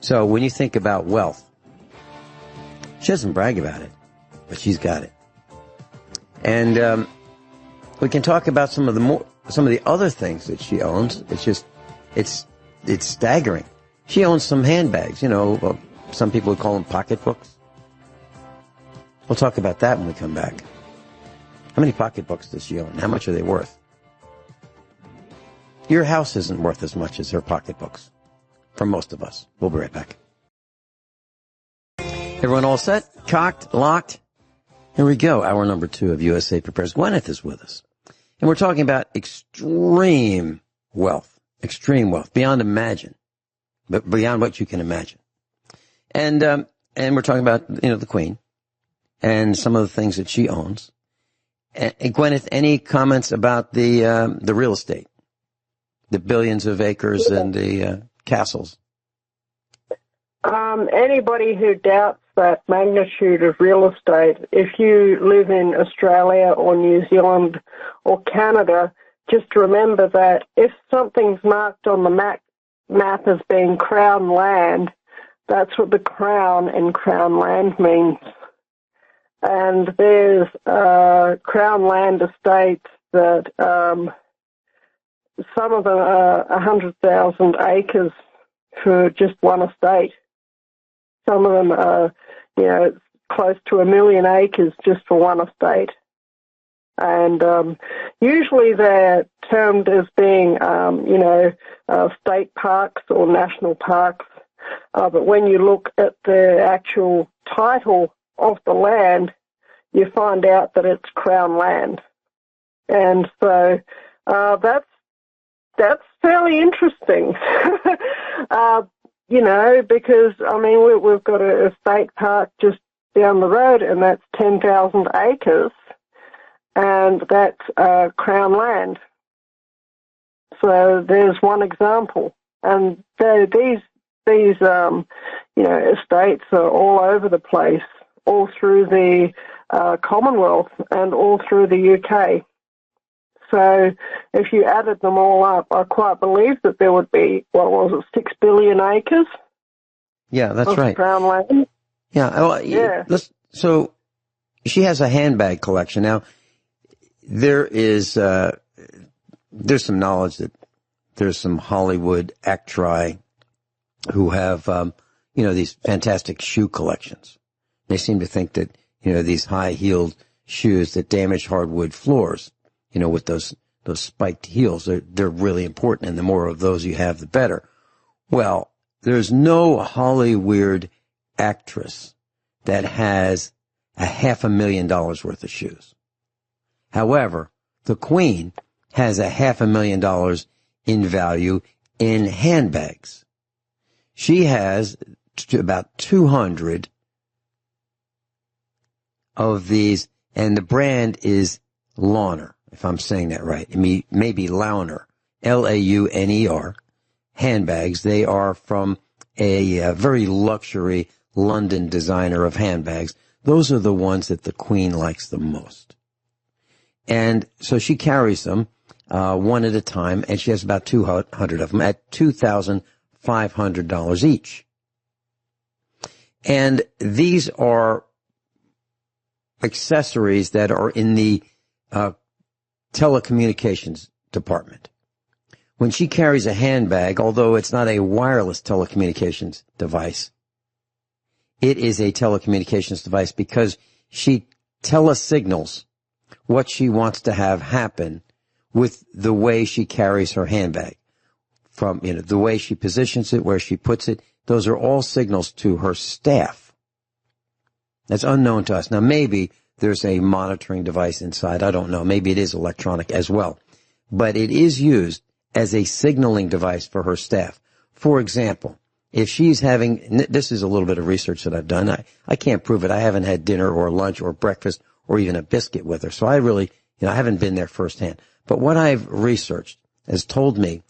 S3: So when you think about wealth, she doesn't brag about it, but she's got it. And we can talk about some of the other things that she owns. It's staggering. She owns some handbags, some people would call them pocketbooks. We'll talk about that when we come back. How many pocketbooks does she own? How much are they worth? Your house isn't worth as much as her pocketbooks. For most of us. We'll be right back. Everyone all set? Cocked? Locked? Here we go. Hour number 2 of USA Prepares. Guineith is with us. And we're talking about extreme wealth. Extreme wealth. Beyond imagine. But beyond what you can imagine. And we're talking about, the Queen. And some of the things that she owns. And Guineith, any comments about the real estate? The billions of acres and the castles?
S4: Anybody who doubts that magnitude of real estate, if you live in Australia or New Zealand or Canada, just remember that if something's marked on the map as being Crown land, that's what the Crown in Crown land means. And there's Crown land estates that some of them are 100,000 acres for just one estate. Some of them are, close to 1 million acres just for one estate. And usually they're termed as being, state parks or national parks. But when you look at the actual title of the land, you find out that it's Crown land. And so that's fairly interesting, because, we've got a state park just down the road, and that's 10,000 acres, and that's Crown land. So there's one example. And these estates are all over the place, all through the Commonwealth and all through the UK. So if you added them all up, I quite believe that there would be, 6 billion acres?
S3: Yeah, that's right.
S4: Crown land.
S3: Yeah. Well, yeah. So she has a handbag collection. Now, there's some knowledge that there's some Hollywood actri who have, these fantastic shoe collections. They seem to think that, these high-heeled shoes that damage hardwood floors, with those spiked heels, they're really important, and the more of those you have, the better. Well, there's no Hollywood actress that has $500,000 worth of shoes. However, the Queen has $500,000 in value in handbags. She has about 200 of these, and the brand is Launer, if I'm saying that right. Maybe Launer, Launer, handbags. They are from a very luxury London designer of handbags. Those are the ones that the Queen likes the most. And so she carries them one at a time, and she has about 200 of them at $2,500 each. And these are accessories that are in the telecommunications department. When she carries a handbag, although it's not a wireless telecommunications device, it is a telecommunications device because she telesignals what she wants to have happen with the way she carries her handbag. From, the way she positions it, where she puts it, those are all signals to her staff. That's unknown to us. Now, maybe there's a monitoring device inside. I don't know. Maybe it is electronic as well. But it is used as a signaling device for her staff. For example, if she's having, this is a little bit of research that I've done. I can't prove it. I haven't had dinner or lunch or breakfast or even a biscuit with her. So I really, I haven't been there firsthand. But what I've researched has told me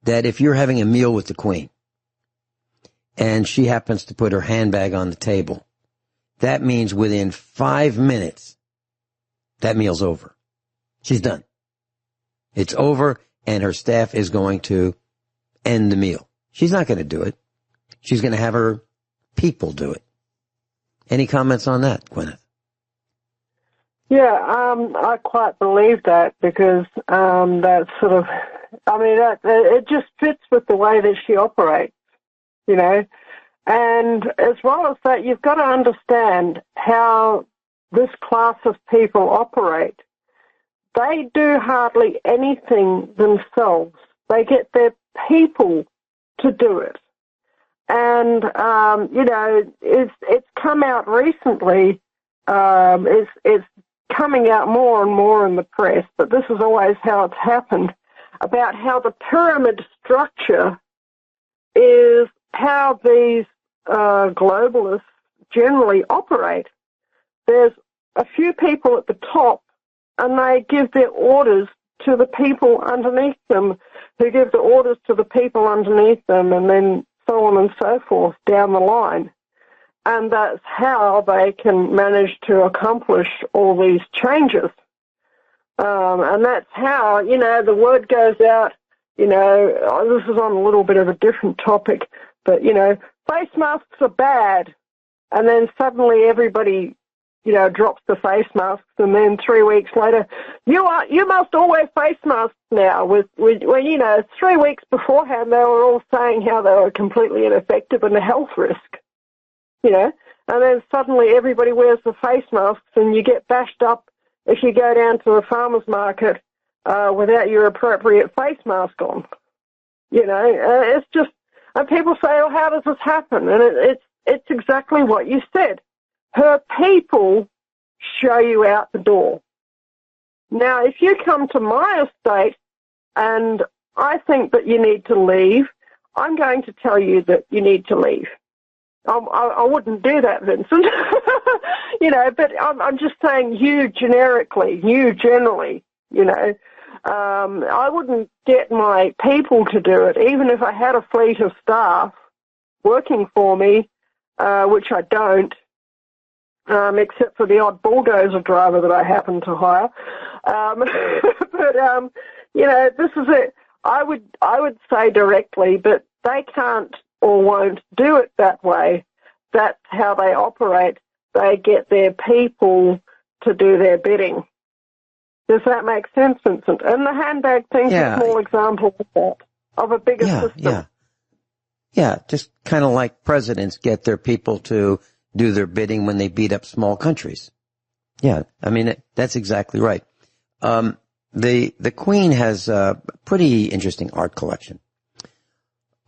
S3: that if you're having a meal with the Queen and she happens to put her handbag on the table, that means within 5 minutes, that meal's over. She's done. It's over, and her staff is going to end the meal. She's not going to do it. She's going to have her people do it. Any comments on that, Guineith?
S4: Yeah, I quite believe that because that sort of, it just fits with the way that she operates, And as well as that, you've got to understand how this class of people operate. They do hardly anything themselves. They get their people to do it. And, it's come out recently, it's coming out more and more in the press, but this is always how it's happened, about how the pyramid structure is how these globalists generally operate. There's a few people at the top, and they give their orders to the people underneath them, who give the orders to the people underneath them, and then so on and so forth down the line. And that's how they can manage to accomplish all these changes. And that's how, the word goes out, this is on a little bit of a different topic, but, face masks are bad. And then suddenly everybody, drops the face masks, and then 3 weeks later, you must all wear face masks now. When 3 weeks beforehand they were all saying how they were completely ineffective and a health risk. you know, and then suddenly everybody wears the face masks and you get bashed up if you go down to a farmer's market without your appropriate face mask on. You know, it's just, and people say, oh, how does this happen? And it's exactly what you said. Her people show you out the door. Now, if you come to my estate and I think that you need to leave, I'm going to tell you that you need to leave. I wouldn't do that, Vincent. You know, but I'm just saying you generically, you generally, you know. I wouldn't get my people to do it, even if I had a fleet of staff working for me, which I don't, except for the odd bulldozer driver that I happen to hire. But, you know, this is it. I would say directly, but they can't or won't do it that way. That's how they operate. They get their people to do their bidding. Does that make sense, Vincent? And the handbag thing's a small example of that, of a bigger system.
S3: Yeah, just kind of like presidents get their people to do their bidding when they beat up small countries. Yeah, I mean, that's exactly right. The Queen has a pretty interesting art collection.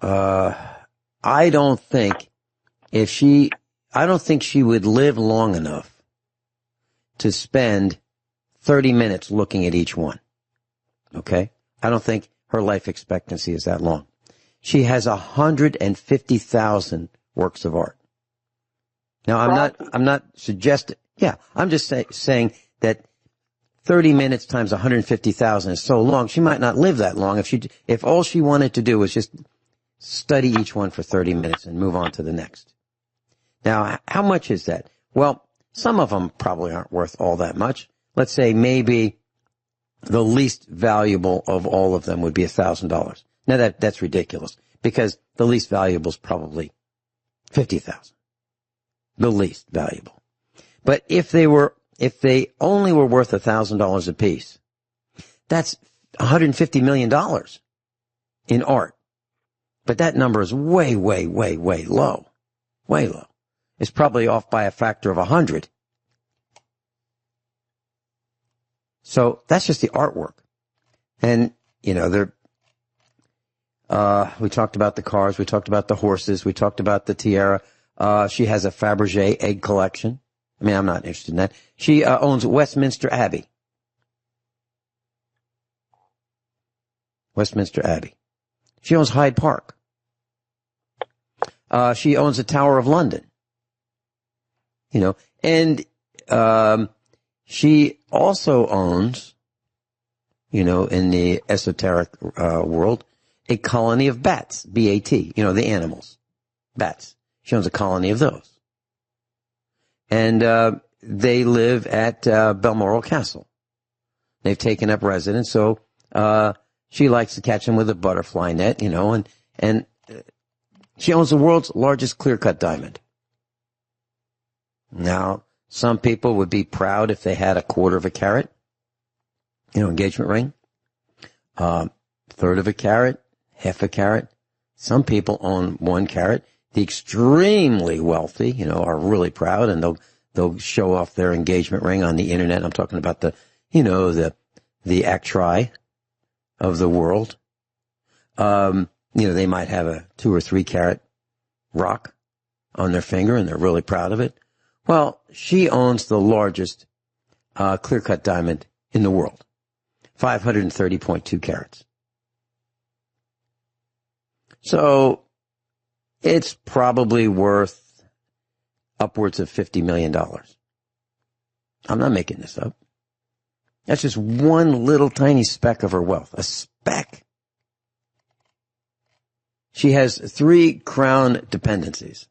S3: I don't think she would live long enough to spend 30 minutes looking at each one. Okay? I don't think her life expectancy is that long. She has 150,000 works of art. Now, I'm not suggesting, I'm just saying that 30 minutes times 150,000 is so long, she might not live that long if all she wanted to do was just study each one for 30 minutes and move on to the next. Now, how much is that? Well, some of them probably aren't worth all that much. Let's say maybe the least valuable of all of them would be $1,000. Now that's ridiculous because the least valuable is probably 50,000. The least valuable. But if they only were worth $1,000 a piece, that's $150 million in art. But that number is way, way, way, way low. Way low. It's probably off by a factor of 100. So that's just the artwork. And, you know, we talked about the cars, we talked about the horses, we talked about the tiara. She has a Fabergé egg collection. I mean, I'm not interested in that. She owns Westminster Abbey. Westminster Abbey. She owns Hyde Park. She owns the Tower of London. You know, and she also owns, you know, in the esoteric world, a colony of bats, B-A-T, you know, the animals, bats. She owns a colony of those. And they live at Balmoral Castle. They've taken up residence, so she likes to catch them with a butterfly net, you know, and she owns the world's largest clear-cut diamond. Now, some people would be proud if they had 1/4 of a carat, you know, engagement ring, 1/3 of a carat, 1/2 a carat. Some people own 1 carat. The extremely wealthy, you know, are really proud and they'll show off their engagement ring on the internet. I'm talking about the Actri of the world. You know, they might have a 2 or 3 carat rock on their finger and they're really proud of it. Well, she owns the largest clear-cut diamond in the world, 530.2 carats. So it's probably worth upwards of $50 million. I'm not making this up. That's just one little tiny speck of her wealth, a speck. She has 3 crown dependencies.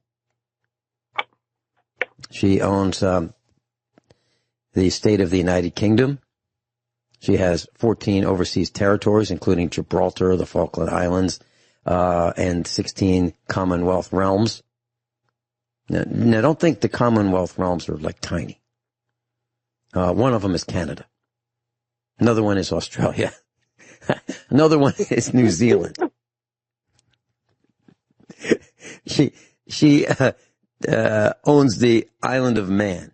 S3: She owns the state of the United Kingdom. She has 14 overseas territories, including Gibraltar, the Falkland Islands, and 16 Commonwealth realms. Now, don't think the Commonwealth realms are like tiny. One of them is Canada. Another one is Australia. Another one is New Zealand. owns the island of Man,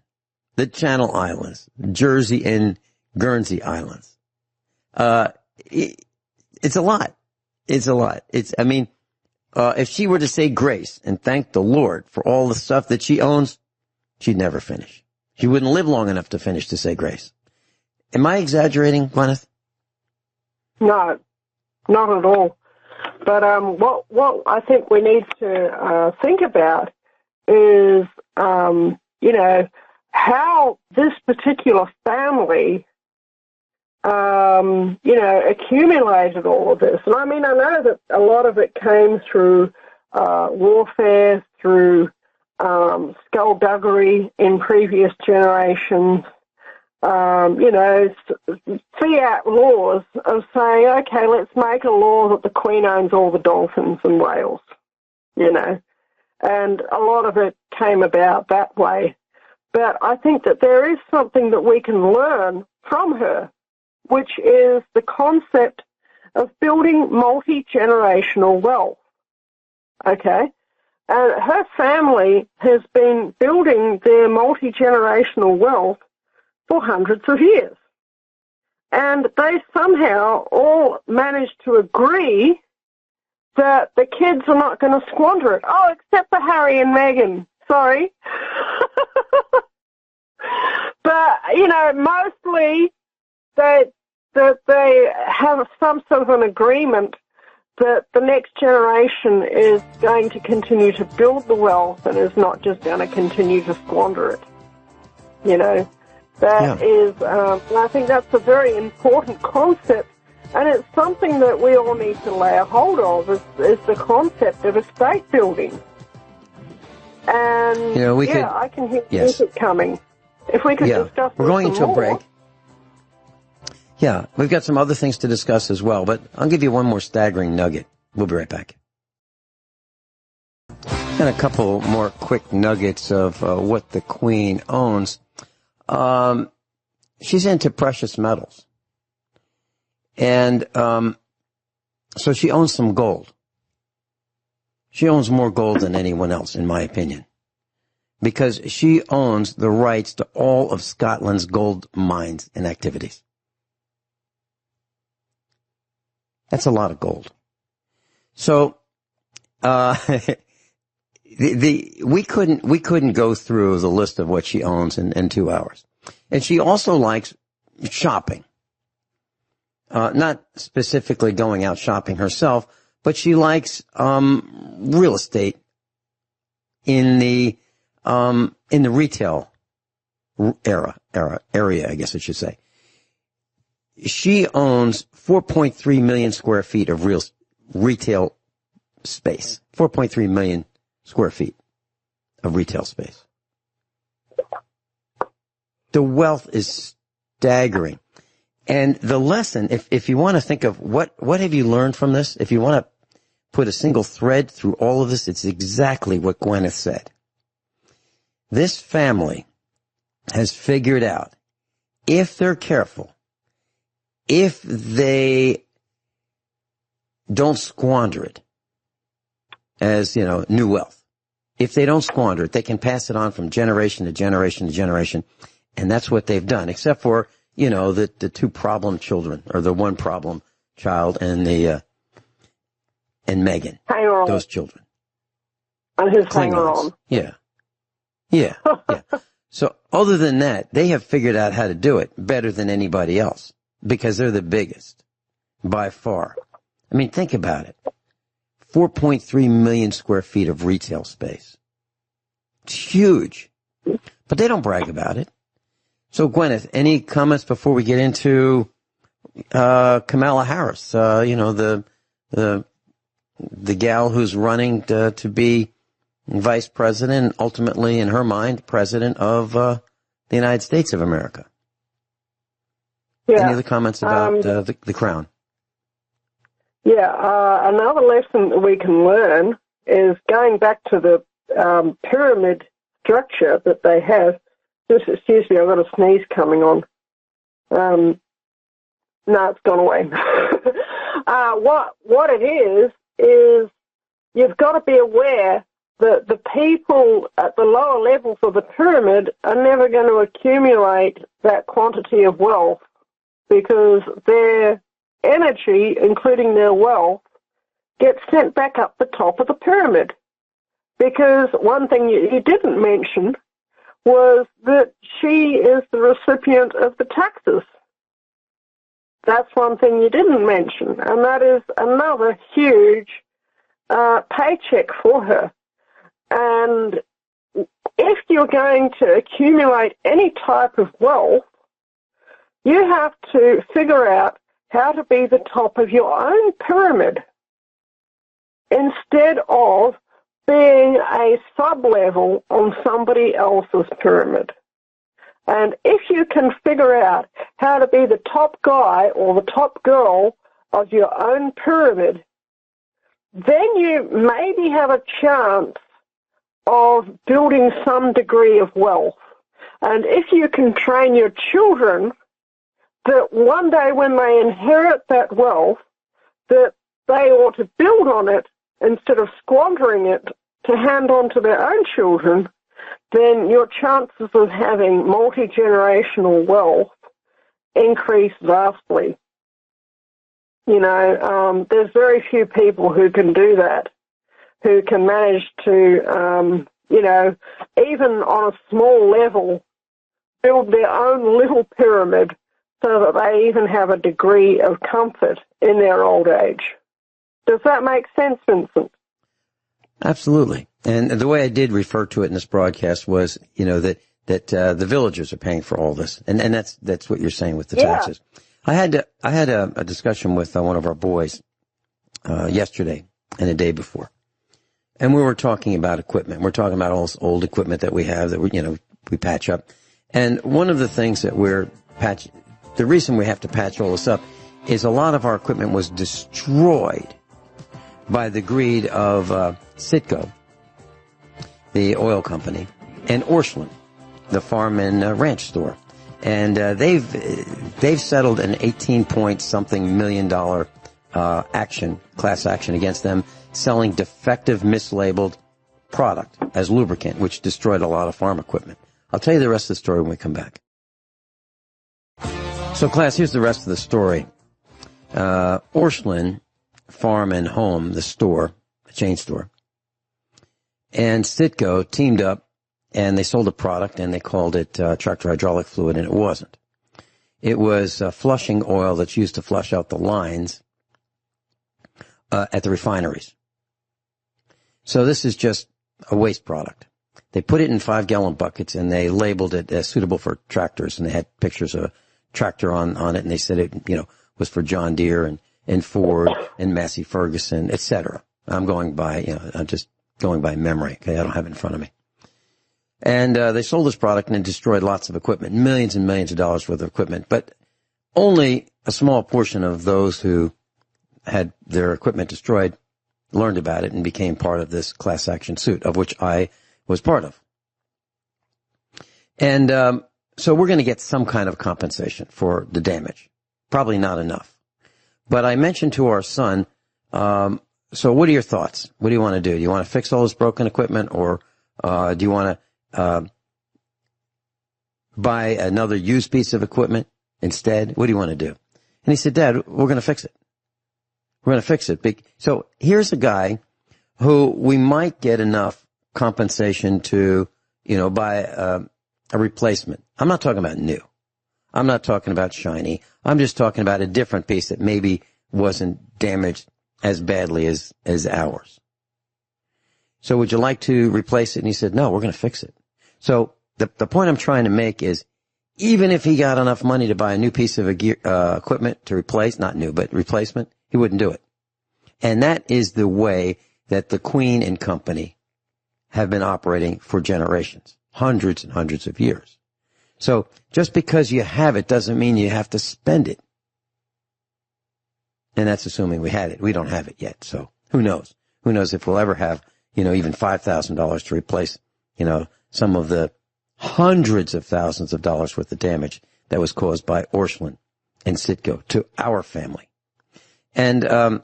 S3: the Channel Islands, Jersey and Guernsey Islands. It's a lot. It's a lot. If she were to say grace and thank the Lord for all the stuff that she owns, she'd never finish. She wouldn't live long enough to finish to say grace. Am I exaggerating, Guineith?
S4: No, not at all. But what I think we need to think about is, how this particular family, accumulated all of this. And I mean, I know that a lot of it came through warfare, through skullduggery in previous generations. Fiat laws of saying, okay, let's make a law that the Queen owns all the dolphins and whales, and a lot of it came about that way. But I think that there is something that we can learn from her, which is the concept of building multi-generational wealth, okay? And her family has been building their multi-generational wealth for hundreds of years. And they somehow all managed to agree that the kids are not going to squander it. Oh, except for Harry and Meghan. Sorry. But, mostly they have some sort of an agreement that the next generation is going to continue to build the wealth and is not just going to continue to squander it. That is, I think that's a very important concept, and it's something that we all need to lay a hold of, is the concept of estate building. And, I can hear it coming. If we could discuss
S3: we're going into
S4: more.
S3: A break. Yeah, we've got some other things to discuss as well, but I'll give you one more staggering nugget. We'll be right back. And a couple more quick nuggets of what the Queen owns. She's into precious metals. And so she owns some gold. She owns more gold than anyone else, in my opinion, because she owns the rights to all of Scotland's gold mines and activities. That's a lot of gold. So, we couldn't go through the list of what she owns in 2 hours. And she also likes shopping. Not specifically going out shopping herself, but she likes, real estate in the retail area, I guess I should say. She owns 4.3 million square feet of retail space. 4.3 million square feet of retail space. The wealth is staggering. And the lesson, if you want to think of what have you learned from this, if you want to put a single thread through all of this, it's exactly what Guineith said. This family has figured out, if they're careful, if they don't squander it as, new wealth, if they don't squander it, they can pass it on from generation to generation to generation. And that's what they've done, except for, the two problem children, or the one problem child and and Meghan. Those children.
S4: And his hanger-on.
S3: Yeah. So other than that, they have figured out how to do it better than anybody else, because they're the biggest by far. I mean, think about it. 4.3 million square feet of retail space. It's huge. But they don't brag about it. So, Guineith, any comments before we get into Kamala Harris, the gal who's running to be vice president, ultimately, in her mind, president of the United States of America?
S4: Yeah.
S3: Any other comments about the crown?
S4: Yeah, another lesson that we can learn is going back to the pyramid structure that they have. Just excuse me, I've got a sneeze coming on. No, it's gone away. What it is you've got to be aware the people at the lower levels of the pyramid are never going to accumulate that quantity of wealth because their energy, including their wealth, gets sent back up the top of the pyramid. Because one thing you didn't mention was that she is the recipient of the taxes. That's one thing you didn't mention, and that is another huge paycheck for her. And if you're going to accumulate any type of wealth, you have to figure out how to be the top of your own pyramid instead of being a sub-level on somebody else's pyramid. And if you can figure out how to be the top guy or the top girl of your own pyramid, then you maybe have a chance of building some degree of wealth. And if you can train your children that one day when they inherit that wealth, that they ought to build on it instead of squandering it to hand on to their own children, then your chances of having multi-generational wealth increase vastly. You know, there's very few people who can do that, who can manage to, you know, even on a small level, build their own little pyramid so that they even have a degree of comfort in their old age. Does that make sense, Vincent?
S3: Absolutely. And the way I did refer to it in this broadcast was, you know, that the villagers are paying for all this. And that's what you're saying with the taxes. I had a discussion with one of our boys, yesterday and the day before. And we were talking about equipment. We're talking about all this old equipment that we have that we patch up. And one of the things that the reason we have to patch all this up is a lot of our equipment was destroyed by the greed of Citgo, the oil company, and Orscheln, the farm and ranch store. And they've settled an 18-point-something million dollar class action against them, selling defective, mislabeled product as lubricant, which destroyed a lot of farm equipment. I'll tell you the rest of the story when we come back. So, class, here's the rest of the story. Orscheln Farm and Home, the store, the chain store, and Citgo teamed up, and they sold a product, and they called it tractor hydraulic fluid, and it wasn't. It was flushing oil that's used to flush out the lines at the refineries. So this is just a waste product. They put it in 5-gallon buckets, and they labeled it as suitable for tractors, and they had pictures of a tractor on it, and they said it, was for John Deere and Ford and Massey Ferguson, etc. I'm just going by memory. Okay, I don't have it in front of me. And they sold this product and it destroyed lots of equipment, millions and millions of dollars worth of equipment. But only a small portion of those who had their equipment destroyed learned about it and became part of this class action suit, of which I was part of. And so we're going to get some kind of compensation for the damage. Probably not enough. But I mentioned to our son, so what are your thoughts? What do you want to do? Do you want to fix all this broken equipment, or do you want to buy another used piece of equipment instead? What do you want to do? And he said, Dad, we're going to fix it. We're going to fix it. So here's a guy who we might get enough compensation to, buy a replacement. I'm not talking about new. I'm not talking about shiny. I'm just talking about a different piece that maybe wasn't damaged as badly as ours. So would you like to replace it? And he said, no, we're going to fix it. So the point I'm trying to make is, even if he got enough money to buy a new piece of equipment to replace, not new, but replacement, he wouldn't do it. And that is the way that the Queen and Company have been operating for generations, hundreds and hundreds of years. So just because you have it doesn't mean you have to spend it. And that's assuming we had it. We don't have it yet. So who knows? Who knows if we'll ever have, even $5,000 to replace, some of the hundreds of thousands of dollars worth of damage that was caused by Orscheln and Citgo to our family. And I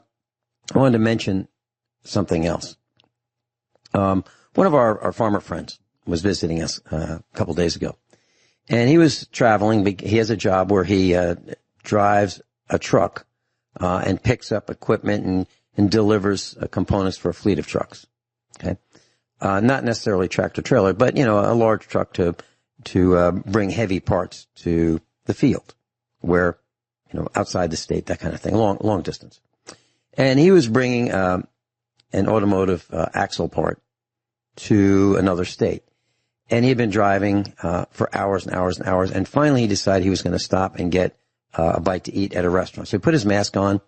S3: wanted to mention something else. One of our farmer friends was visiting us a couple days ago, and he was traveling. He has a job where he drives a truck and picks up equipment and delivers components for a fleet of trucks. Okay, not necessarily tractor trailer, but a large truck to bring heavy parts to the field, where outside the state, that kind of thing, long distance. And he was bringing an automotive axle part to another state. And he had been driving for hours and hours and hours. And finally, he decided he was going to stop and get a bite to eat at a restaurant. So he put his mask on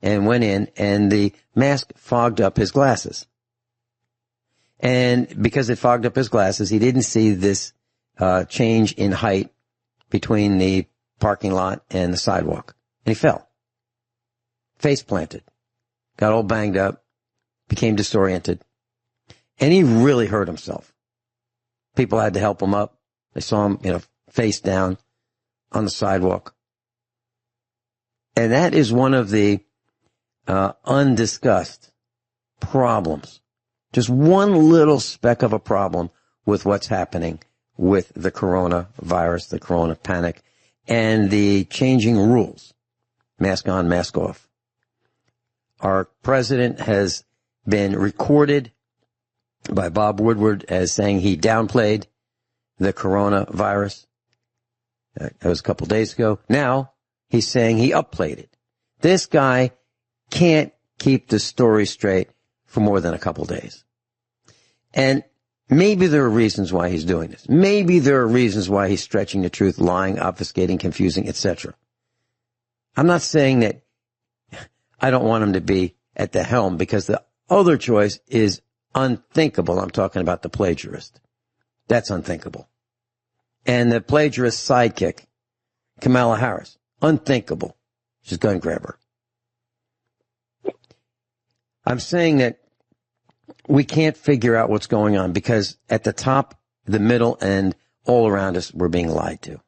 S3: and went in, and the mask fogged up his glasses. And because it fogged up his glasses, he didn't see this change in height between the parking lot and the sidewalk. And he fell. Face planted. Got all banged up. Became disoriented. And he really hurt himself. People had to help him up. They saw him, face down on the sidewalk. And that is one of the undiscussed problems. Just one little speck of a problem with what's happening with the coronavirus, the corona panic, and the changing rules. Mask on, mask off. Our president has been recorded by Bob Woodward as saying he downplayed the coronavirus. That was a couple days ago. Now he's saying he upplayed it. This guy can't keep the story straight for more than a couple days. And maybe there are reasons why he's doing this. Maybe there are reasons why he's stretching the truth, lying, obfuscating, confusing, etc. I'm not saying that I don't want him to be at the helm, because the other choice is unthinkable. I'm talking about the plagiarist. That's unthinkable. And the plagiarist sidekick, Kamala Harris, unthinkable. She's a gun grabber. I'm saying that we can't figure out what's going on because at the top, the middle, and all around us, we're being lied to.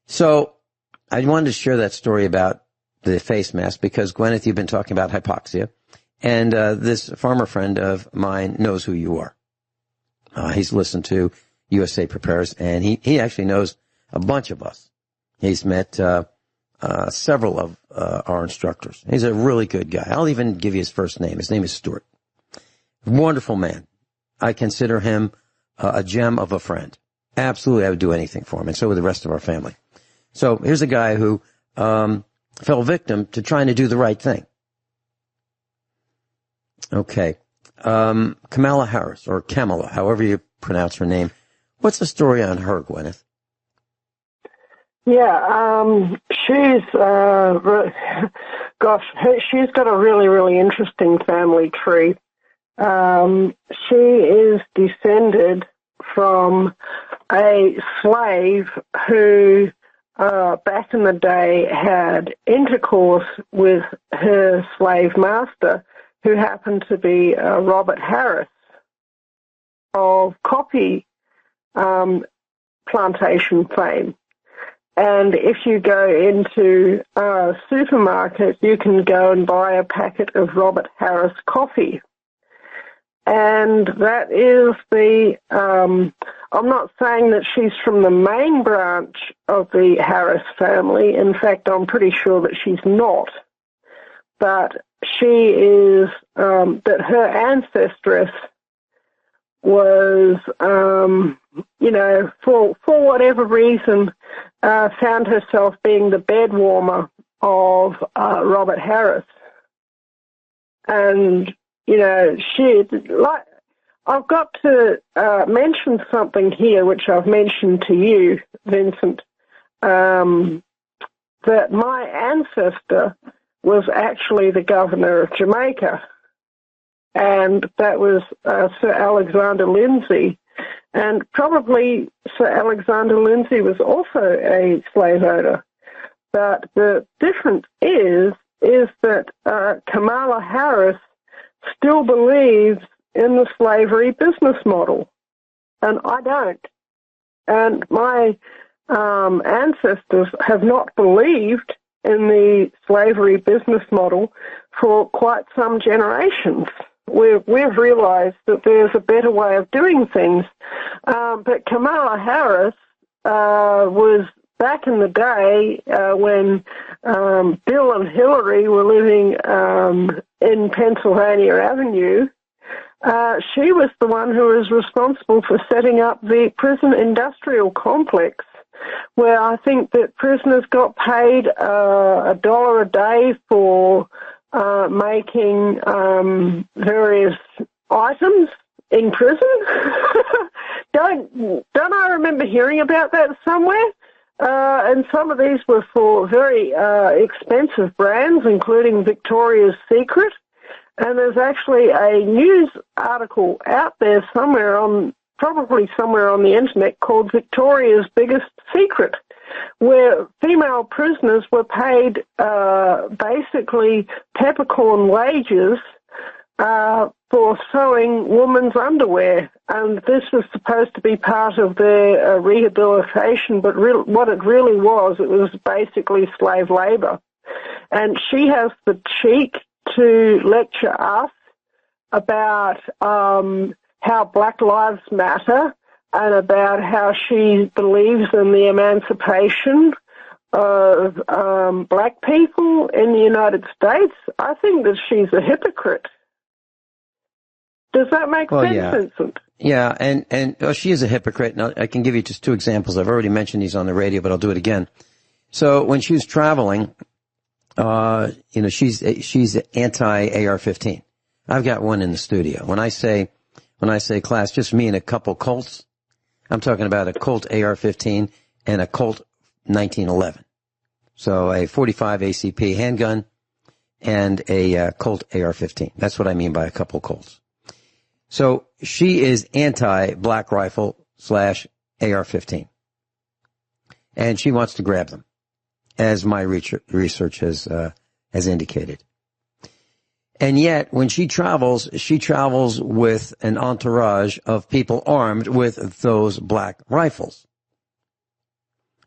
S3: So I wanted to share that story about the face mask because, Guineith, you've been talking about hypoxia, and this farmer friend of mine knows who you are. He's listened to USA Prepares, and he actually knows a bunch of us. He's met several of our instructors. He's a really good guy. I'll even give you his first name. His name is Stuart. Wonderful man. I consider him a gem of a friend. Absolutely, I would do anything for him, and so would the rest of our family. So here's a guy who fell victim to trying to do the right thing. Okay. Kamala Harris, or Kamala, however you pronounce her name. What's the story on her, Guineith?
S4: Yeah, she's she's got a really, really interesting family tree. She is descended from a slave who, back in the day, had intercourse with her slave master, who happened to be Robert Harris of coffee plantation fame. And if you go into a supermarket, you can go and buy a packet of Robert Harris coffee. And that is I'm not saying that she's from the main branch of the Harris family. In fact, I'm pretty sure that she's not. But she is, that her ancestress was, for whatever reason, found herself being the bed warmer of Robert Harris. And, I've got to mention something here, which I've mentioned to you, Vincent, that my ancestor was actually the governor of Jamaica, and that was Sir Alexander Lindsay. And probably Sir Alexander Lindsay was also a slave owner. But the difference is that Kamala Harris still believes in the slavery business model, and I don't. And my ancestors have not believed in the slavery business model for quite some generations. we've realized that there's a better way of doing things. But Kamala Harris was back in the day when Bill and Hillary were living in Pennsylvania Avenue. She was the one who was responsible for setting up the prison industrial complex, where I think that prisoners got paid $1 a day for making various items in prison. Don't I remember hearing about that somewhere? And some of these were for very expensive brands, including Victoria's Secret. And there's actually a news article out there probably somewhere on the internet, called Victoria's Biggest Secret, where female prisoners were paid basically peppercorn wages for sewing women's underwear. And this was supposed to be part of their rehabilitation, but what it really was, it was basically slave labor. And she has the cheek to lecture us about how Black Lives Matter and about how she believes in the emancipation of black people in the United States. I think that she's a hypocrite. Does that make sense,
S3: yeah.
S4: Vincent?
S3: Yeah, and she is a hypocrite. Now, I can give you just two examples. I've already mentioned these on the radio, but I'll do it again. So when she was traveling, she's anti-AR-15. I've got one in the studio. When I say class, just me and a couple Colts, I'm talking about a Colt AR-15 and a Colt 1911. So a 45 ACP handgun and a Colt AR-15. That's what I mean by a couple Colts. So she is anti-black rifle / AR-15. And she wants to grab them, as my research has indicated. And yet, when she travels with an entourage of people armed with those black rifles.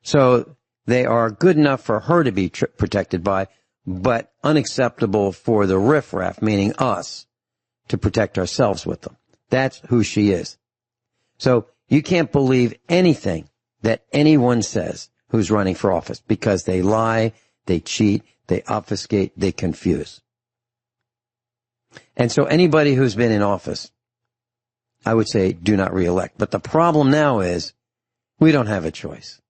S3: So they are good enough for her to be protected by, but unacceptable for the riffraff, meaning us, to protect ourselves with them. That's who she is. So you can't believe anything that anyone says who's running for office, because they lie, they cheat, they obfuscate, they confuse. And so anybody who's been in office, I would say do not reelect. But the problem now is we don't have a choice.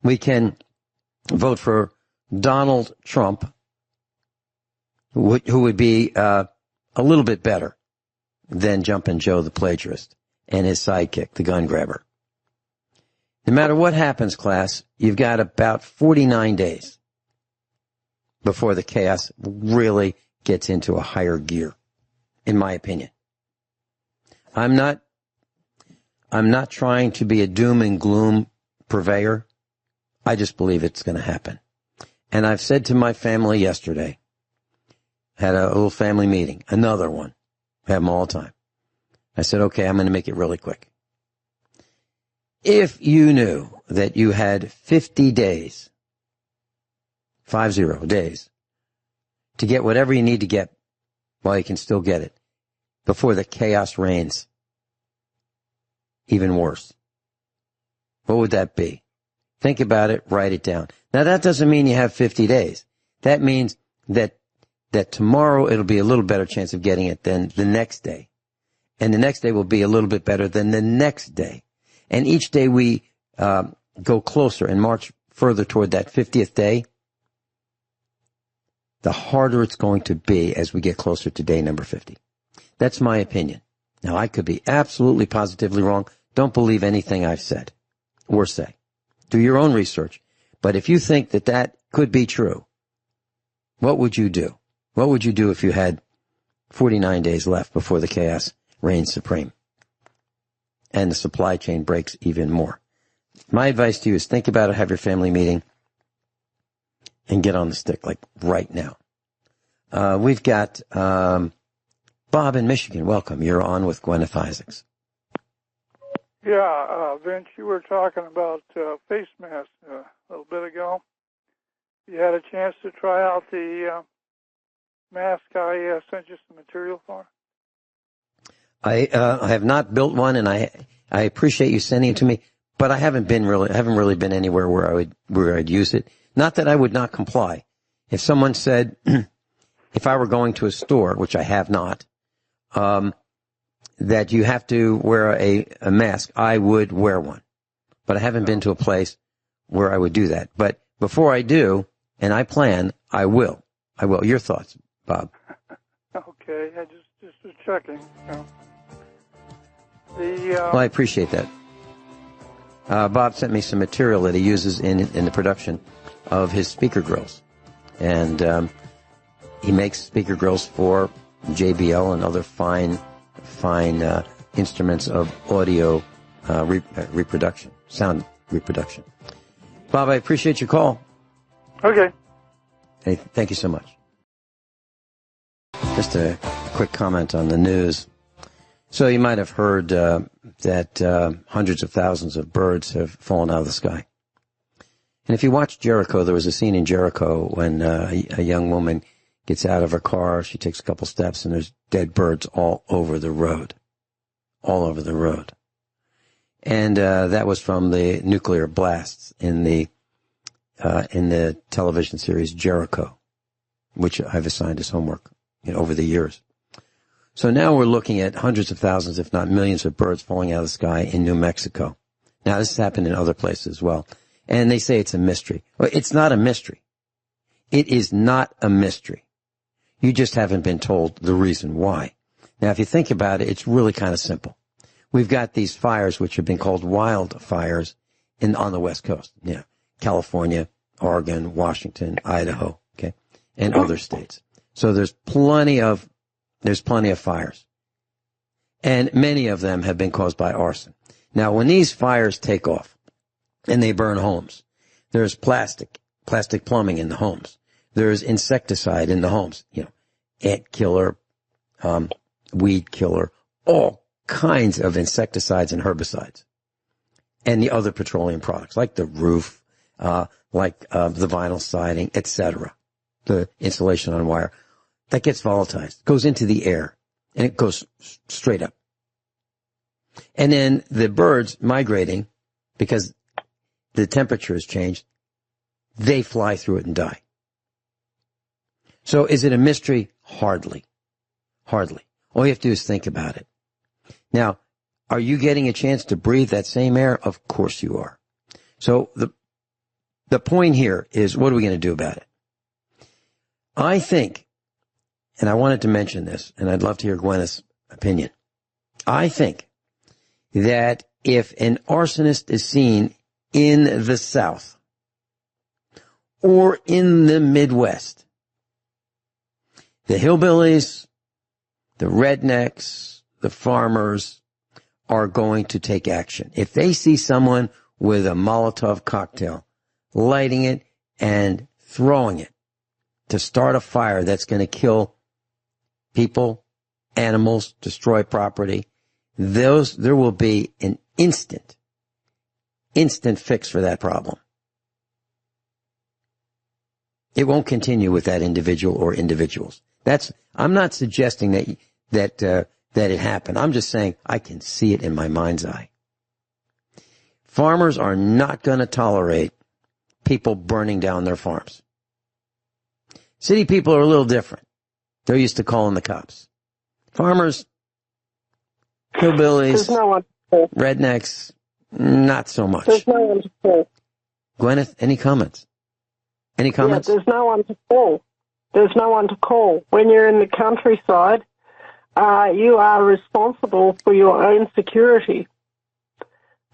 S3: We can vote for Donald Trump, who would be a little bit better than Jumpin' Joe the plagiarist and his sidekick, the gun grabber. No matter what happens, class, you've got about 49 days before the chaos really gets into a higher gear, in my opinion. I'm not trying to be a doom and gloom purveyor. I just believe it's going to happen. And I've said to my family yesterday, had a little family meeting, another one, have them all the time. I said, okay, I'm going to make it really quick. If you knew that you had 50 days, 50 days, to get whatever you need to get while you can still get it, before the chaos reigns, even worse, what would that be? Think about it, write it down. Now, that doesn't mean you have 50 days. That means that tomorrow it'll be a little better chance of getting it than the next day. And the next day will be a little bit better than the next day. And each day we go closer and march further toward that 50th day, the harder it's going to be as we get closer to day number 50. That's my opinion. Now, I could be absolutely positively wrong. Don't believe anything I've said or say. Do your own research. But if you think that could be true, what would you do? What would you do if you had 49 days left before the chaos reigns supreme and the supply chain breaks even more? My advice to you is think about it, have your family meeting, and get on the stick, like right now. We've got Bob in Michigan. Welcome. You're on with Guineith Isaacs.
S5: Yeah, Vince, you were talking about face masks a little bit ago. You had a chance to try out the mask I sent you some material for?
S3: I have not built one, and I appreciate you sending it to me, but I haven't really been anywhere where I'd use it. Not that I would not comply. If someone said, if I were going to a store, which I have not, that you have to wear a mask, I would wear one. But I haven't been to a place where I would do that. But before I do, and I plan, I will. Your thoughts, Bob?
S5: Okay, I just was checking.
S3: Well, I appreciate that. Bob sent me some material that he uses in the production of his speaker grills. And he makes speaker grills for JBL and other fine instruments of audio reproduction, sound reproduction. Bob, I appreciate your call.
S5: Okay.
S3: Hey, thank you so much. Just a quick comment on the news. So you might have heard that hundreds of thousands of birds have fallen out of the sky. And if you watch Jericho, there was a scene in Jericho when a young woman gets out of her car, she takes a couple steps, and there's dead birds all over the road. All over the road. And that was from the nuclear blasts in the television series Jericho, which I've assigned as homework over the years. So now we're looking at hundreds of thousands, if not millions, of birds falling out of the sky in New Mexico. Now, this has happened in other places as well. And they say it's a mystery. Well, it's not a mystery. It is not a mystery. You just haven't been told the reason why. Now, if you think about it, it's really kind of simple. We've got these fires, which have been called wildfires on the West Coast. California, Oregon, Washington, Idaho, okay, and other states. So there's plenty of fires. And many of them have been caused by arson. Now, when these fires take off and they burn homes, there's plastic plumbing in the homes. There's insecticide in the homes, ant killer, weed killer, all kinds of insecticides and herbicides. And the other petroleum products, like the roof, the vinyl siding, etc. The insulation on wire. That gets volatilized, goes into the air, and it goes straight up. And then the birds migrating, because the temperature has changed, they fly through it and die. So is it a mystery? Hardly. Hardly. All you have to do is think about it. Now, are you getting a chance to breathe that same air? Of course you are. So the point here is, what are we going to do about it? I think, and I wanted to mention this, and I'd love to hear Guineith's opinion. I think that if an arsonist is seen in the South or in the Midwest, the hillbillies, the rednecks, the farmers are going to take action. If they see someone with a Molotov cocktail, lighting it and throwing it to start a fire that's going to kill people, animals, destroy property, there will be an instant fix for that problem. It won't continue with that individual or individuals. I'm not suggesting that it happened. I'm just saying I can see it in my mind's eye. Farmers are not going to tolerate people burning down their farms. City people are a little different. They're used to calling the cops. Farmers, hillbillies, rednecks, not so much.
S4: There's no one to call.
S3: Guineith, any comments? Any comments?
S4: Yeah, there's no one to call. There's no one to call. When you're in the countryside, you are responsible for your own security.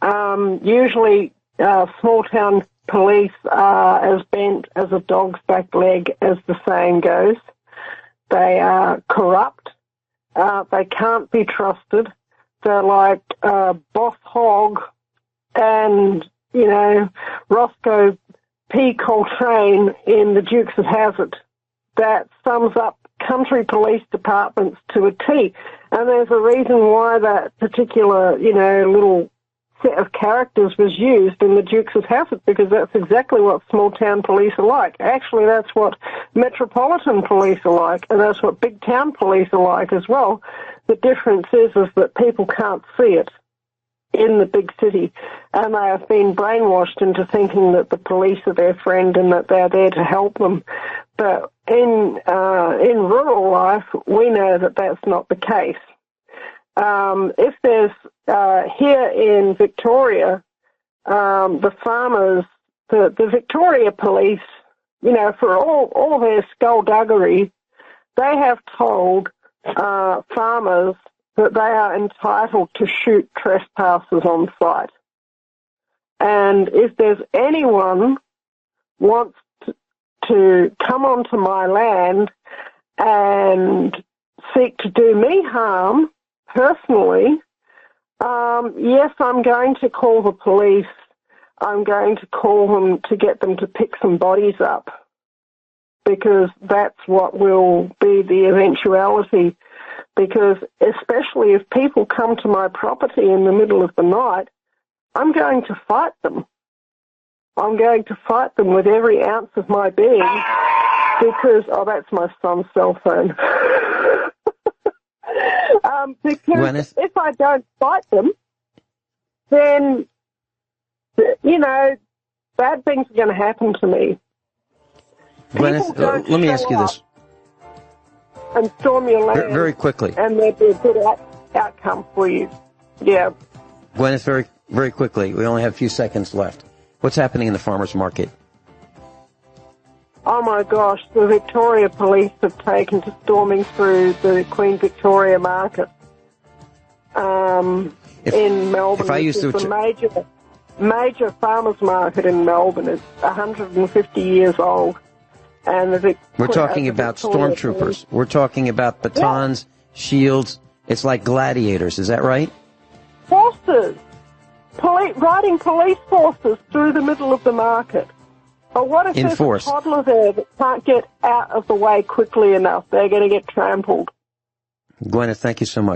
S4: Usually, small-town police are as bent as a dog's back leg, as the saying goes. They are corrupt. They can't be trusted. They're like Boss Hogg and, Roscoe P. Coltrane in The Dukes of Hazzard. That sums up country police departments to a T. And there's a reason why that particular, little set of characters was used in the Dukes' houses, because that's exactly what small-town police are like. Actually, that's what metropolitan police are like, and that's what big-town police are like as well. The difference is that people can't see it in the big city, and they have been brainwashed into thinking that the police are their friend and that they're there to help them. But in rural life, we know that that's not the case. If there's, here in Victoria, the farmers, the Victoria police, you know, for all their skullduggery, they have told farmers that they are entitled to shoot trespassers on sight. And if there's anyone wants to come onto my land and seek to do me harm personally, yes, I'm going to call the police. I'm going to call them to get them to pick some bodies up, because that's what will be the eventuality. Because especially if people come to my property in the middle of the night, I'm going to fight them. I'm going to fight them with every ounce of my being, because, oh, that's my son's cell phone. Because
S3: Guineith?
S4: if I don't fight them, then, you know, bad things are going to happen to me.
S3: Guineith, let me ask you this.
S4: And storm your land.
S3: Very quickly.
S4: And there'd be a good outcome for you. Yeah.
S3: Guineith, very, very quickly. We only have a few seconds left. What's happening in the farmers market?
S4: Oh my gosh, the Victoria police have taken to storming through the Queen Victoria market in Melbourne.
S3: If I used to,
S4: it's a major farmers market in Melbourne. It's 150 years old. And
S3: we're talking about stormtroopers. We're talking about batons, shields. It's like gladiators. Is that right?
S4: Forces. Riding police forces through the middle of the market. Or what if there's a toddler there that can't get out of the way quickly enough? They're going to get trampled.
S3: Guineith, thank you so much.